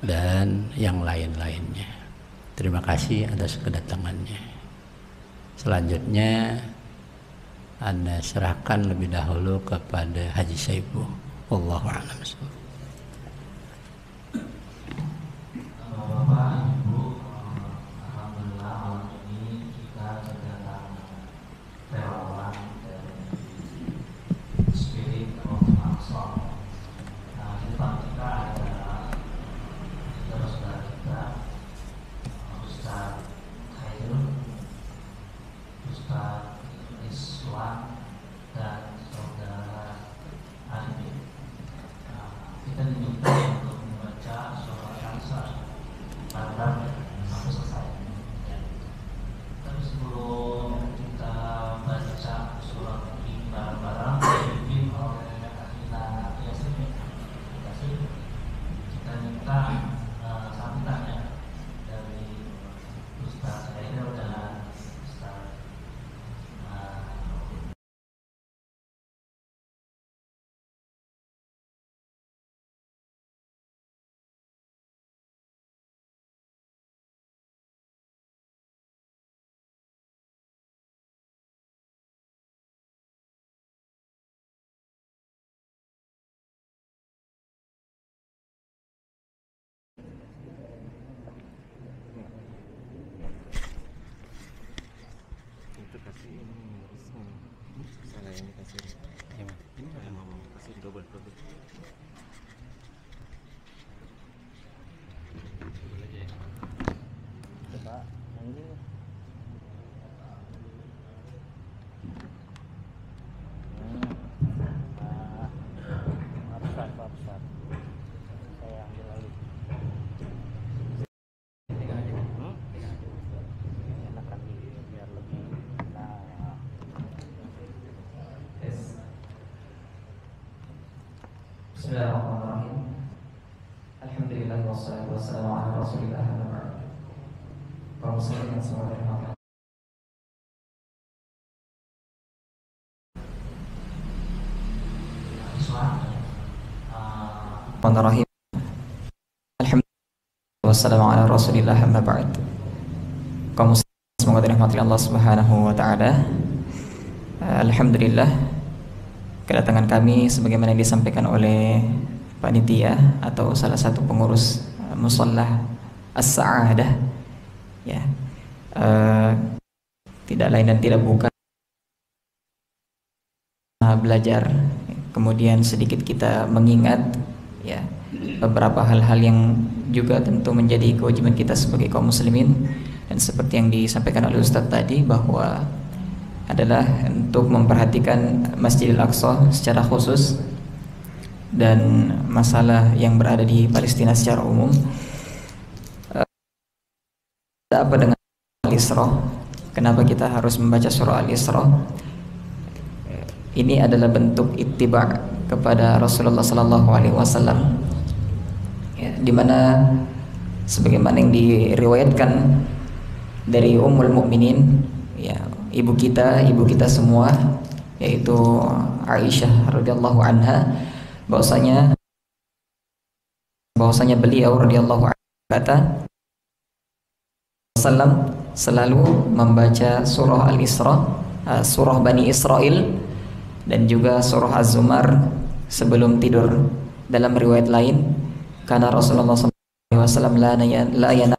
dan yang lain-lainnya. Terima kasih atas kedatangannya. Selanjutnya Anda serahkan lebih dahulu kepada Haji Saiful. Wallahu a'lam. Bapak, Ibu, alhamdulillah malam ini kita kedatangan relawan dari Spirit of Aqsa. Nah, di depan kita ada saudara kita, Ustaz Khairul, Ustaz Iswan, dan saudara Arifin. Kita diminta untuk membaca surat Al-Asr paragraf sampai selesai. Tapi sebelum kita baca surat ini bareng-bareng, dipimpin oleh Akhina Yasin, kita minta sambutannya dari Ustaz Khairul dan Ustaz itu kasih ini salah ini kasih ini ada mama kasih double aja ya. Coba ini Ustaz saya ambil lagi enakan biar lebih Bismillahirrahmanirrahim. Alhamdulillah wassalatu wassalamu ala Rasulillah wa ba'd. Kaum muslimin yang semoga dirahmati Bismillahirrahmanirrahim. Alhamdulillah wassalamu ala Rasulillah wa ba'd. Kaum muslimin semoga dirahmati Allah Subhanahu wa taala. Alhamdulillah, kedatangan kami sebagaimana yang disampaikan oleh panitia atau salah satu pengurus musalla As-Sa'adah, ya, tidak lain dan tidak bukan belajar, kemudian sedikit kita mengingat ya beberapa hal-hal yang juga tentu menjadi kewajiban kita sebagai kaum muslimin, dan seperti yang disampaikan oleh Ustadz tadi bahwa adalah untuk memperhatikan Masjidil Aqsa secara khusus dan masalah yang berada di Palestina secara umum. Apa dengan Al-Isra? Kenapa kita harus membaca surah Al-Isra? Ini adalah bentuk ittiba' kepada Rasulullah sallallahu alaihi wasallam. Ya, di mana sebagaimana yang diriwayatkan dari Ummul Mukminin, ya, ibu kita semua, yaitu Aisyah radhiyallahu anha, bahwasanya beliau radhiyallahu anha kata Sallam selalu membaca surah Al-Isra, surah Bani Israel, dan juga surah Az-Zumar sebelum tidur. Dalam riwayat lain, karena Rasulullah SAW la yanam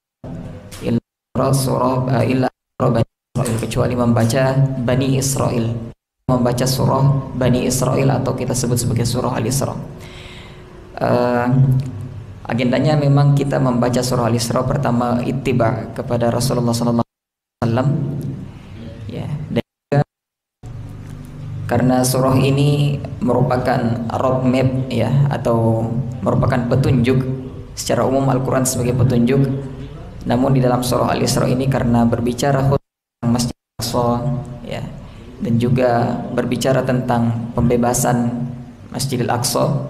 illa surah Bani Israel, kecuali membaca Bani Israel, membaca surah Bani Israel atau kita sebut sebagai surah Al-Isra. Agendanya memang kita membaca surah Al-Isra pertama ittiba kepada Rasulullah SAW, ya, dan juga karena surah ini merupakan roadmap, ya, atau merupakan petunjuk. Secara umum Al-Quran sebagai petunjuk, namun di dalam surah Al-Isra ini karena berbicara tentang Masjid Al-Aqsa, ya, dan juga berbicara tentang pembebasan Masjidil Aqsa,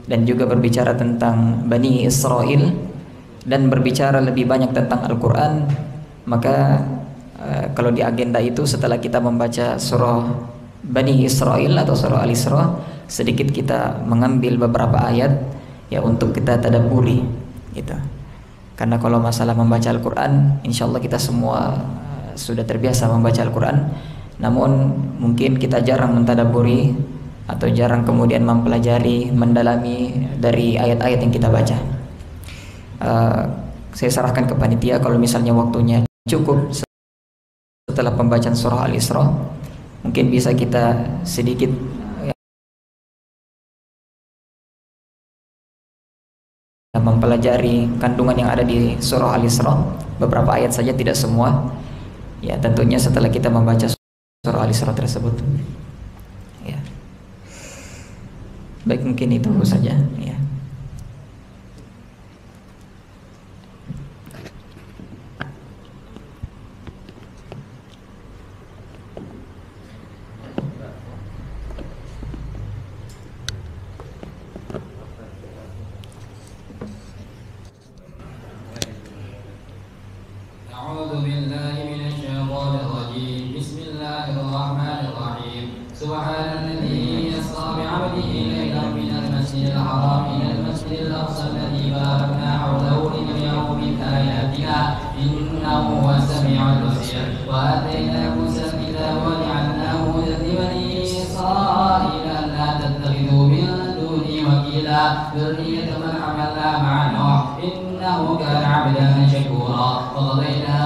dan juga berbicara tentang Bani Israel, dan berbicara lebih banyak tentang Al-Quran, maka kalau di agenda itu setelah kita membaca surah Bani Israel atau surah Al-Isra, sedikit kita mengambil beberapa ayat, ya, untuk kita tadabburi gitu. Karena kalau masalah membaca Al-Quran, insya Allah kita semua sudah terbiasa membaca Al-Quran, namun mungkin kita jarang mentadabburi atau jarang kemudian mempelajari, mendalami dari ayat-ayat yang kita baca. Saya serahkan ke panitia, kalau misalnya waktunya cukup setelah pembacaan surah Al-Isra, mungkin bisa kita sedikit mempelajari kandungan yang ada di surah Al-Isra, beberapa ayat saja, tidak semua. Ya, tentunya setelah kita membaca surah Al-Isra tersebut. Ya. Baik, mungkin itu saja, ya. أعوذ بالله من الشيطان الرجيم. بسم الله الرحمن الرحيم. سبحان الذي أسرى بعبده ليلا من المسجد الحرام إلى المسجد الأقصى الذي باركنا حوله لنريه من آياتنا إنه هو السميع البصير. وآتينا موسى الكتاب وجعلناه هدى لبني إسرائيل ألا تتخذوا من دوني وكيلا ذرية من حملنا مع نوح إنه كان عبدا شكورا. وقضينا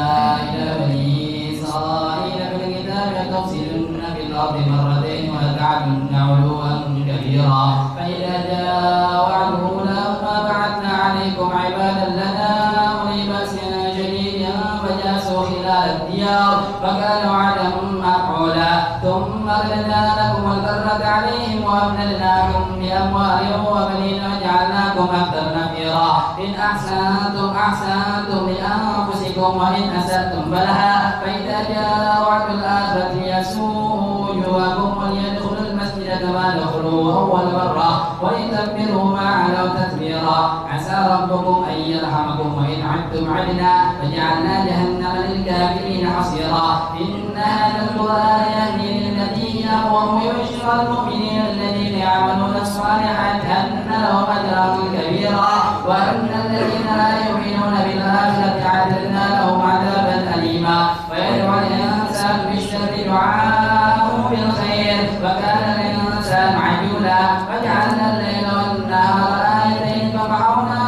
إلى بني إسرائيل في الكتاب لتفسدن في الأرض مرتين ولتعلن علوا كبيرا. فإذا جاء وعد أولاهما بعثنا عليكم عبادا لنا أولي بأس شديد فجاسوا خلال الديار فكان وعدا مفعولا. ثم رددنا لكم الكرة عليهم وأمددناكم بأموال وبنين وجعلناكم أكثر نفيرا. إن أحسنتم أحسنتم لأنفسكم وإن أسأتم فلها. فإذا جاء وعد الآخرة ليسوءوا وجوهكم وليدخلوا المسجد كما دخلوا أول مرة ولتكبروا ما علوا تكبيرا. عسى ربكم أن يرحمكم وإن عدتم عدنا فجعلنا جهنم للكافرين حصيرا. إن هذا القرآن يهدي للتي هي أقوم ويبشر المؤمنين الذين يعملون الصالحات أن لهم أجرا كبيرا وأن الذين لا يؤمنون بالآخرة أعتدنا لهم عذابا أليما. ويدعو الإنسان بالشر دعاءه بالخير وكان الإنسان عجولا. فجعلنا الليل والنهار آيتين فمحونا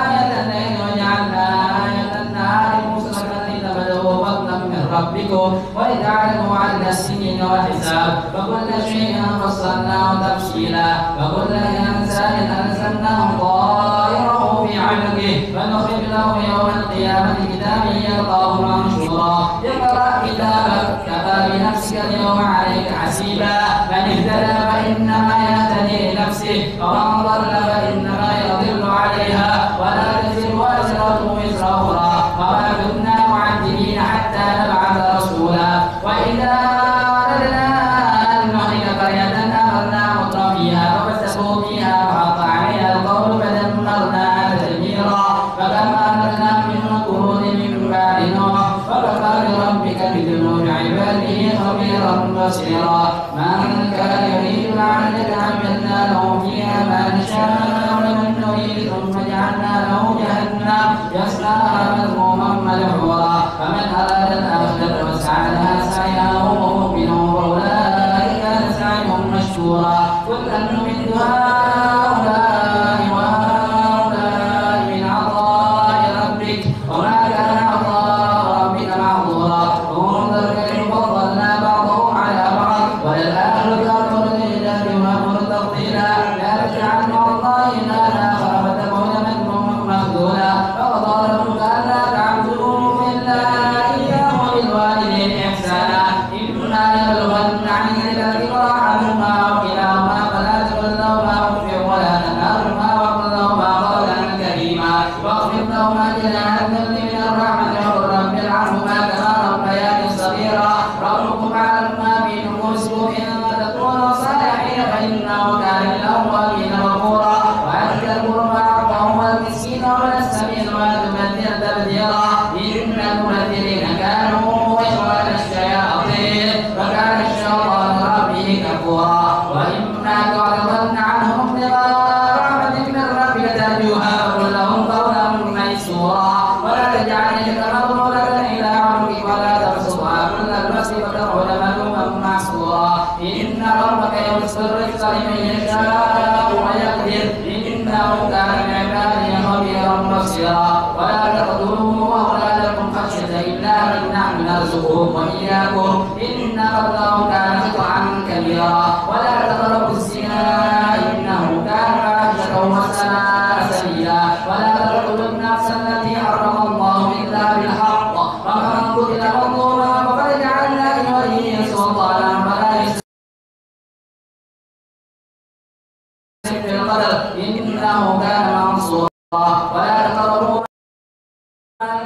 آية الليل وجعلنا آية النهار مبصرة لتبتغوا فضلا من ربكم ربكم ولتعلموا عدد السنين والحساب وكل شيء فصلناه تفصيلا وكل إنسان ألزمناه طائره في عنقه ونخرج له يوم القيامة كتابا يلقاه منشورا اقرأ كتابك كفى بنفسك اليوم عليك حسيبا من اهتدى فإنما يهتدي لنفسه ومن ضل فإنما يضل عليها ولا تزر وازرة وزر أخرى وما كنا معذبين حتى نبعث رسولا وإذا أردنا أن نهلك قرية أمرنا مترفيها ففسقوا فيها فحق عليها القول فدمرناها تدميرا فكم أهلكنا من قرون من بعد نوح وكفى بربك بذنوب عباده خبيرا بصيرا من كان يريد العاجلة عجلنا له فيها ما نشاء ومن نريد ثم جعلنا له جهنم يصلاها مذموما مدحورا فمن أراد الآخرة وسعى لها سعيها وهو مؤمن فأولئك كان سعيهم مشكورا كلا نمد هؤلاء وهؤلاء من عطاء ربك وما كان عطاء ربك معذورا انظر كيف فضلنا بعضهم على بعض وللآخرة أكبر لله وأمر تفضيلا لا تجعل مع الله إلها آخر فتكون مذموما مخذولا فقضى ربك ألا تعبدوا إلا إياه وبالوالدين إحسانا إما يبلغن عنك الكبر أحدهما أو كلاهما فلا تقل لهما أف ولا تنهرهما وقل لهما قولا كريما واخفض لهما جناح الذل من الرحمة وقل رب ارحمهما كما ربياني صغيرا ربكم أعلم ما في نفوسكم إن تكونوا صالحين فإنه كان للأوابين غفورا وآت القربى حقه والمسكين وابن السبيل ولا تبذر تبذيرا إن المبذرين كانوا إخوان الشياطين وكان الشيطان ربه كفورا وإما تعرضن عنهم ابتغاء رحمة من ربك ترجوها فقل لهم قولا ميسورا ولا تجعل يدك مغلولة إلى عنقك ولا تبسطها كل البسط فتقعد ملوما محسورا إن ربك يبسط الرزق لمن يشاء ويقدر إنه كان بعباده خبيرا بصيرا ولا تقتلوا أولادكم خشية إملاق نحن نرزقهم وإياكم إن قتله كان خطأ كبيرا ولا تقربوا الزنا إنه كان فاحشة وساء سبيلا ولا تقتلوا النفس التي حرم الله إلا بالحق ومن قتل مظلوما فقد جعلنا لوليه سلطانا فلا يسرف في القتل إنه كان منصورا ولا تقربوا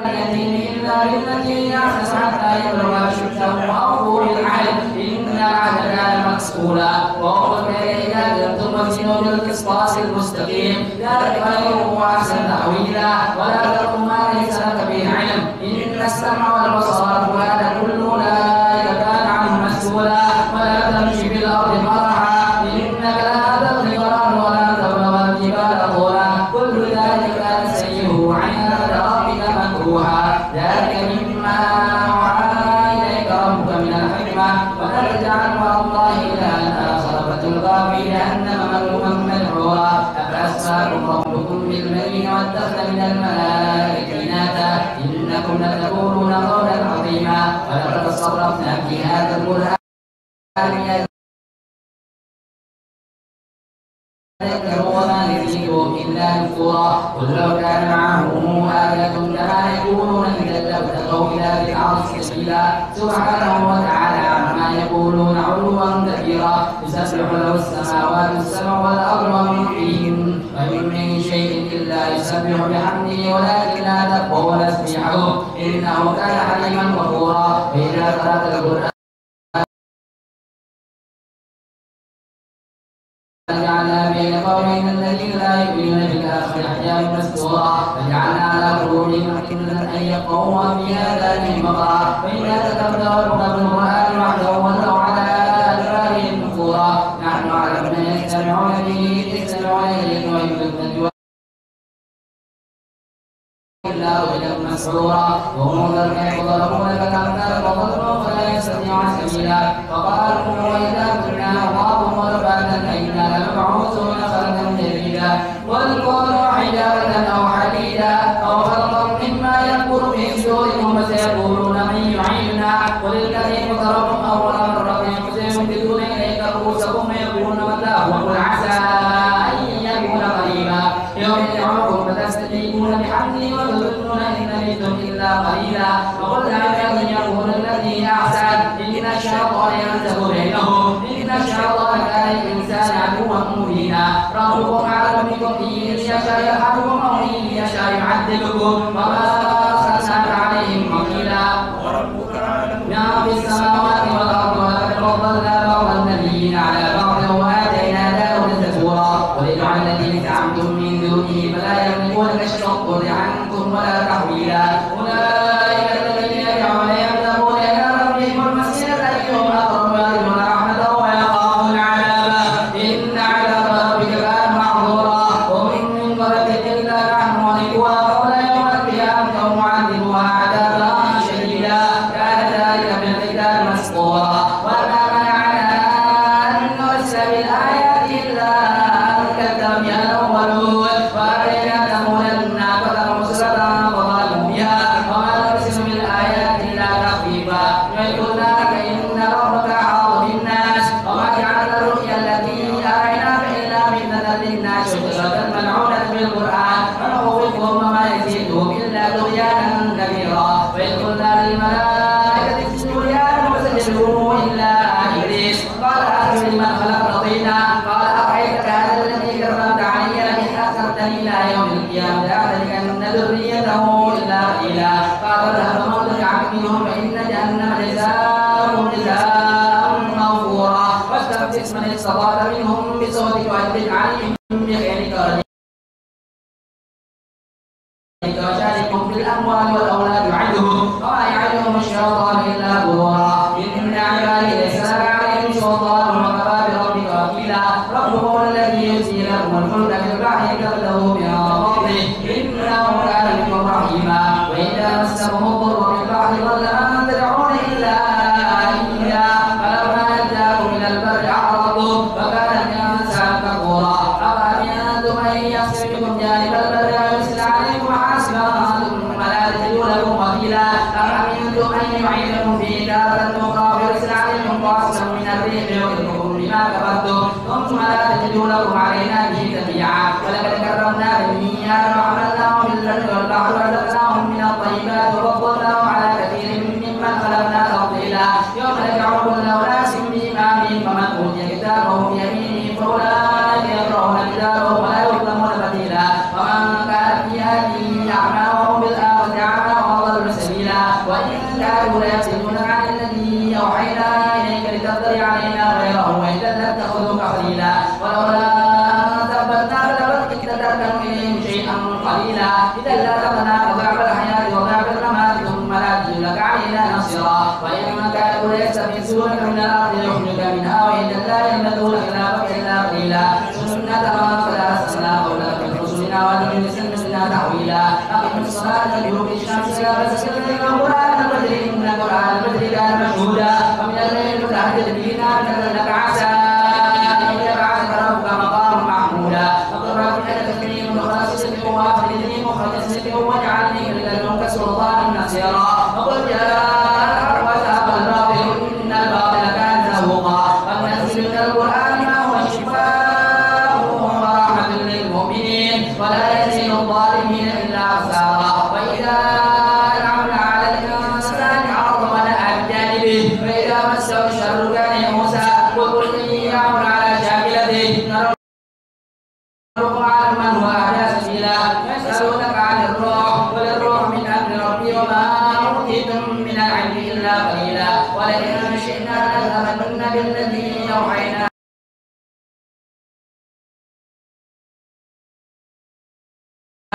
اليتيم إلا بالتي هي أحسن حتى يبلغ أشده وأوفوا بالعهد إن العهد كان مسؤولا وأوفوا الكيل إذا كنتم وزنوا بالقسطاس المستقيم ذلك خير وأحسن تأويلا ولا تقف ما ليس لك به علم إن السمع والبصر والفؤاد كل أولئك كان عنه مسؤولا ولا تمشي في الأرض مرحا إنك لا تغرق الأرض ولا تبلغ الجبال طولا كل ذلك كان سيئه عند ربك مكروها ذلك مما أوحى إليك ربك من الحكمة ولا تجعل مع الله إلها آخر فتلقى في جهنم ملوما مدحورا أفأسماكم ربكم بالبنين واتخذ من الملائكة إناثا إنكم لتقولون قولا عظيما ولقد صرفنا في هذا القرآن تذكروا وما يزيدهم إلا نفورا قل لو كان معه آلة كما يقولون إذا لابتغوا إلى ذي العرش سبيلا سبحانه وتعالى عما يقولون علوا كبيرا يسبح له السماوات السبع والأرض ومن فيهن وإن من شيء إلا يسبح بحمده ولكن لا تفقهون تسبيحهم إنه كان حليما غفورا وإذا قرأت القرآن جعلنا بين قومين الذين لا يؤمنون بالآخرة حجابا مستورا وجعلنا على قلوبهم أكنة أن يفقهوا في آذانهم وقرا فإذا تدبروا القرآن وحده ولوا على أدبارهم نفورا نحن أعلم من يستمعون به يستمعون إليك ويمدون إلا رجلا مسعورا وانظر كيف ضربوا لك الأمثال فضلوا فلا يستطيعون سبيلا فقالوا وإذا كنا عظاما ورفاتا أئنا لمبعوثون خلقا جديدا قل كونوا حجارة أو حديدا أو خلقا مما يكبر في صدوركم فسيقولون من يعيننا وللذين ضربوا أول مرة يمددون إليك رؤوسكم يقولون متى وقل عسى أن يكون قريبا يوم يدعوكم فتستجيبون بحمده وتظنون إن لبثتم إلا قليلا وقل عبادي يقول الذين أحسن إن الشيطان ينزغ بينهم إن الشيطان كان للإنسان عدوا مبينا ربكم أعلم بكم إن يشاء يرحمكم أو إن يشاء يعذبكم وما أرسلناك عليهم وكيلا ما في السماوات والأرض ولقد فضلنا بعض النبيين على بعض وآتينا داود زبورا ولجعل الذين زعمتم من دونه فلا يملكون كشف الضر عنكم ولا تحويلا أولئك الذين يدعون يبتغون إلى ربهم المسجد أيهم أقرب ويرجون رحمته ويخافون عذابه إن عذاب ربك كان محظورا ومن قرية إلا نحن مهلكوها قبل يوم القيامة ومعذبوها عذابا شديدا كان ذلك في الكتاب مسطورا وما منعنا أن نرسل بالآيات إلا أن كذب بها الأولون وآتينا ثمود الناقة مبصرة فظلموا بها وما نرسل بالآيات إلا تخفيفا ويقولونك إن ربك أحاط بالناس وما جعلنا الرؤيا التي أريناك إلا فتنة للناس وشجرة ملعونة في القرآن ونخوفهم وما يزيدهم إلا طغيانا كبيرا وإذ قلنا للملائكة اسجدوا لآدم فسجدوا إلا إبليس قال أسجد لمن خلقت طينا قال أرأيتك هذا الذي كرمت علي لئن أخرتني إلى يوم القيامة لأحترقن ذريته إلا قليلا قال اذهب فمن تبعك منهم فإن جهنم جزاؤهم جزاء موفورا واستفزز من استطعت منهم بصوتك وأجلب عليهم بخيرك وشاركهم في الأموال والأولاد يعدهم وما يعدهم الشيطان إلا غرورا إن عبادي ليس لك عليهم سلطان وكفى بربك وكيلا ربكم الذي يزيل لكم الفلك في البحر تبتغوا من فضله إنه كان بكم رحيما وإذا مسكم الضر في البحر ضل من تدعون إلا إياه فلما نجاكم إلى البر أعرضتم وكان الإنسان كفورا أفأمنتم أن يخسف بكم جانب البر ويرسل عليكم حاسبا ثم لا تجدوا لكم وكيلا أم أمنتم أن يعيدكم فيه تارة أخرى ويرسل عليكم قاصا من الريح يغرقكم بما كفرتم ثم لا تجدوا لكم علينا به تبيعا ولقد كرمنا بني آدم وحملناهم في البر والبحر ورزقناهم من الطيبات وفضلناهم على كثير ممن خلقنا تفضيلا يوم ندعو كل أناس بإمامهم فمن أوتي كتابه بيمينه فأولئك يقرؤون كتابهم ولا يظلمون فتيلا ومن كان في هذه أعمى وهو بالآخرة أعمى وأضل سبيلا وإن كانوا ليفتنونك عن الذي أوحينا إليك لتفتري علينا غيره وإذا لاتخذوك خليلا ولولا أن ثبتناك لقد كدت تركن إليهم شيئا قليلا إذا لأذقناك ضعف الحياة وضعف الممات ثم لا تجد لك علينا نصيرا وإن كانوا ليستفزونك من الأرض يخرجك منها وإذا لا يملكون خلافك إلا قليلا سنة من قد أرسلنا قبلك من رسلنا ولم يسلمنا تحويلا أقم الصلاة لدلوك الشمس إلى غسق الليل وقرآن الفجر إن قرآن الفجر كان مشهودا ومن الليل فتهجد به نافلة لك عسى أن يبعثك ربك مقاما محمودا وقل رب إنك تكريم وخلص صدق وأخرجني مخرج صدق واجعلني من لدنك سلطانا نصيرا وقل جاء الحق وذهب الباطل إن الباطل كان زهوقا وننزل من القرآن ما هو شفاء ورحمة للمؤمنين ولا يزيد الظالمين إلا خسارا وإذا أنعمنا على الإنسان أعرض ونأى بجانبه فإذا مسه الشر كان يئوسا وقل إني أعمل على شاكلته نرقم على من هو أهدى سبيلا يسألونك عن الروح قل الروح من أمر ربي وما أوتيتم من العلم إلا قليلا ولئن شئنا لنذهبن بالذي أوحينا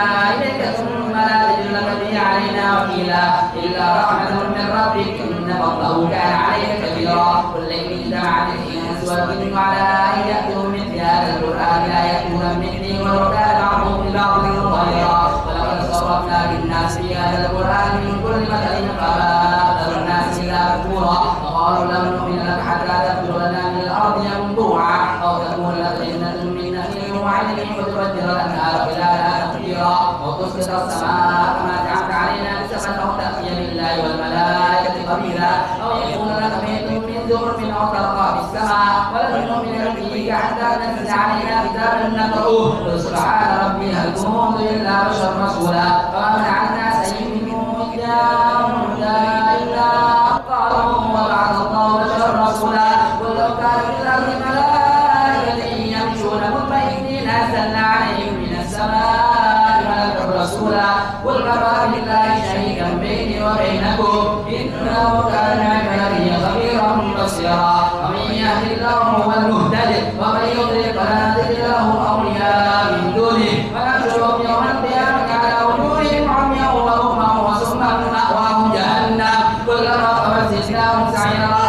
إليك ثم لا تجد لك به علينا وكيلا إلا رحمة من ربك إن فضله كان عليك كبيرا قل إن اجتمعت الإنس والجن على أن يأتوا مثل هذا القرآن لا يأتون مثله ولو كان بعضهم لبعض ظهيرا ولقد صرفنا للناس في هذا القرآن من كل مثل فأبى أكثر الناس إلا كفورا وقالوا لن نؤمن لك حتى تفجر لنا من الأرض ينبوعا أو تكون لك جنة من نخيل وعنب وتفجر الأنهار خلالها تفجيرا وتسقط السماء كما زعمت علينا كسفا أو تأتي بالله والملائكة قبيلا أو يكون لك بيت من زخرف أو ترقى في السماء ولن نؤمن فيك حتى تنزل علينا كتابا نقرؤه قل سبحان ربي هل كنت إلا بشرا رسولا فما منعنا سيدهم إلا قالوا وبعث الله بشرا رسولا قل لو كان في الأرض ملائكة يمشون مطمئنين نزلنا عليهم من السماء ملكا رسولا قل كفى بالله شهيدا بيني وبينكم إنه كان بعباده خبيرا بصيرا ومن يهد الله هو المهتد ومن يضلل فلا تجد له أولياء من دونه ونحشرهم يوم القيامة على وجوههم عميا وبكما وصما مأواهم جهنم كلما خبت زدناهم سعيرا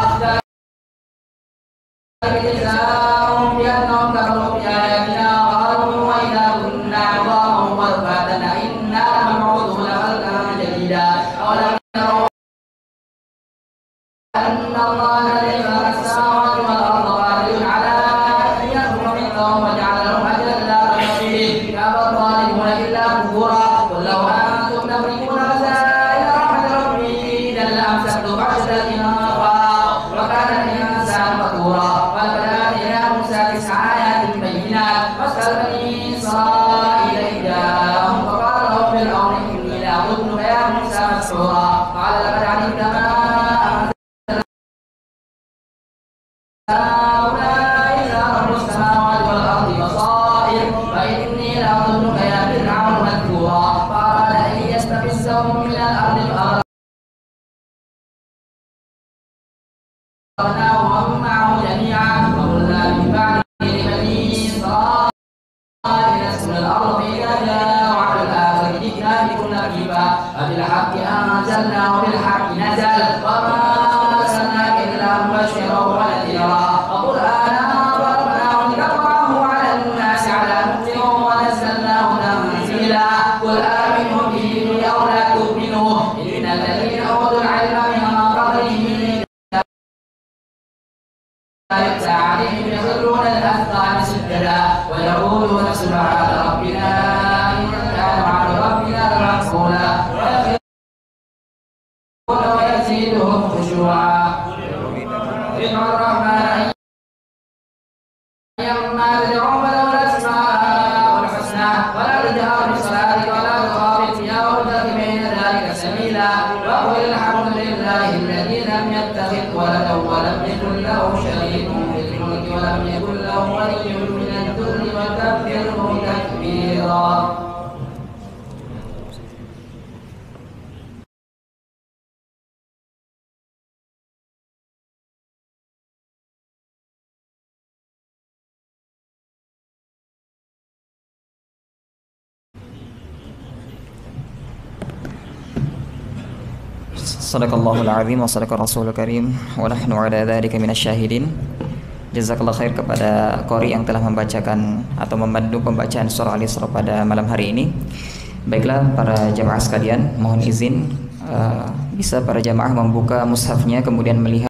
ذلك جزاؤهم بأنهم كفروا بآياتنا وقالوا وإذا كنا عظاما ورفاتا إنا لمبعوثون خلقا جديدا أولم يروا أن الله الذي خلق السماوات والأرض قادر على أن يخلق مثلهم وجعل لهم أجلا لا ريب فيه كأبى الظالمون إلا كفورا قل لو أنتم تملكون خزائن رحمة ربي إذا لأمسكتم عشرة الإنفاق وكان الإنسان كفورا ولقد آتينا موسى 9 آيات بينات فاسأل بني إسرائيل إذ جاءهم فقال لهم فرعون إني لأظنك يا موسى مسحورا قال لقد علمت ما هؤلاء إلا رب السماوات والأرض بصائر فإني لأظنك يا فرعون مذكورا فأراد أن يستفزهم من الأرض فأغرقناه ومن معه جميعا وقلنا من بعده لبني إسرائيل اسكنوا الأرض فإذا جاء وعد الآخرة جئنا بكم لطيفا فبالحق أنزلناه وبالحق نزل وما أرسلناك إلا مبشرا ونذيرا وقرآنا فرقناه لنقرأه على الناس على مكث ونزلناه تنزيلا قل آمنوا به أو لا تؤمنوا إن الذين أوتوا العلم من قبله يتلى عليهم يخرون الأذقان سجدا ويقولون سبحان ربنا إن كان وعد ربنا لمفعولا ويزيدهم خشوعا ادعوا الرحمن أيما تدعوا فله الأسماء الحسنى ولا تجهر بصلاتك ولا تخافت بها وابتغ بين ذلك سبيلا وقل الحمد لله الذي لم يتخذ ولدا ولم يكن له شريك في الملك ولم يكن له ولي من الذل وكبره تكبيرا. Sadaqallahul azim wa sadaqa rasulul karim wa nahnu ala dzalika minasyahidin. Jazakallah khair kepada qori yang telah membacakan atau memandu pembacaan surah Al-Isra pada malam hari ini. Baiklah para jamaah sekalian, mohon izin bisa para jamaah membuka mushafnya kemudian melihat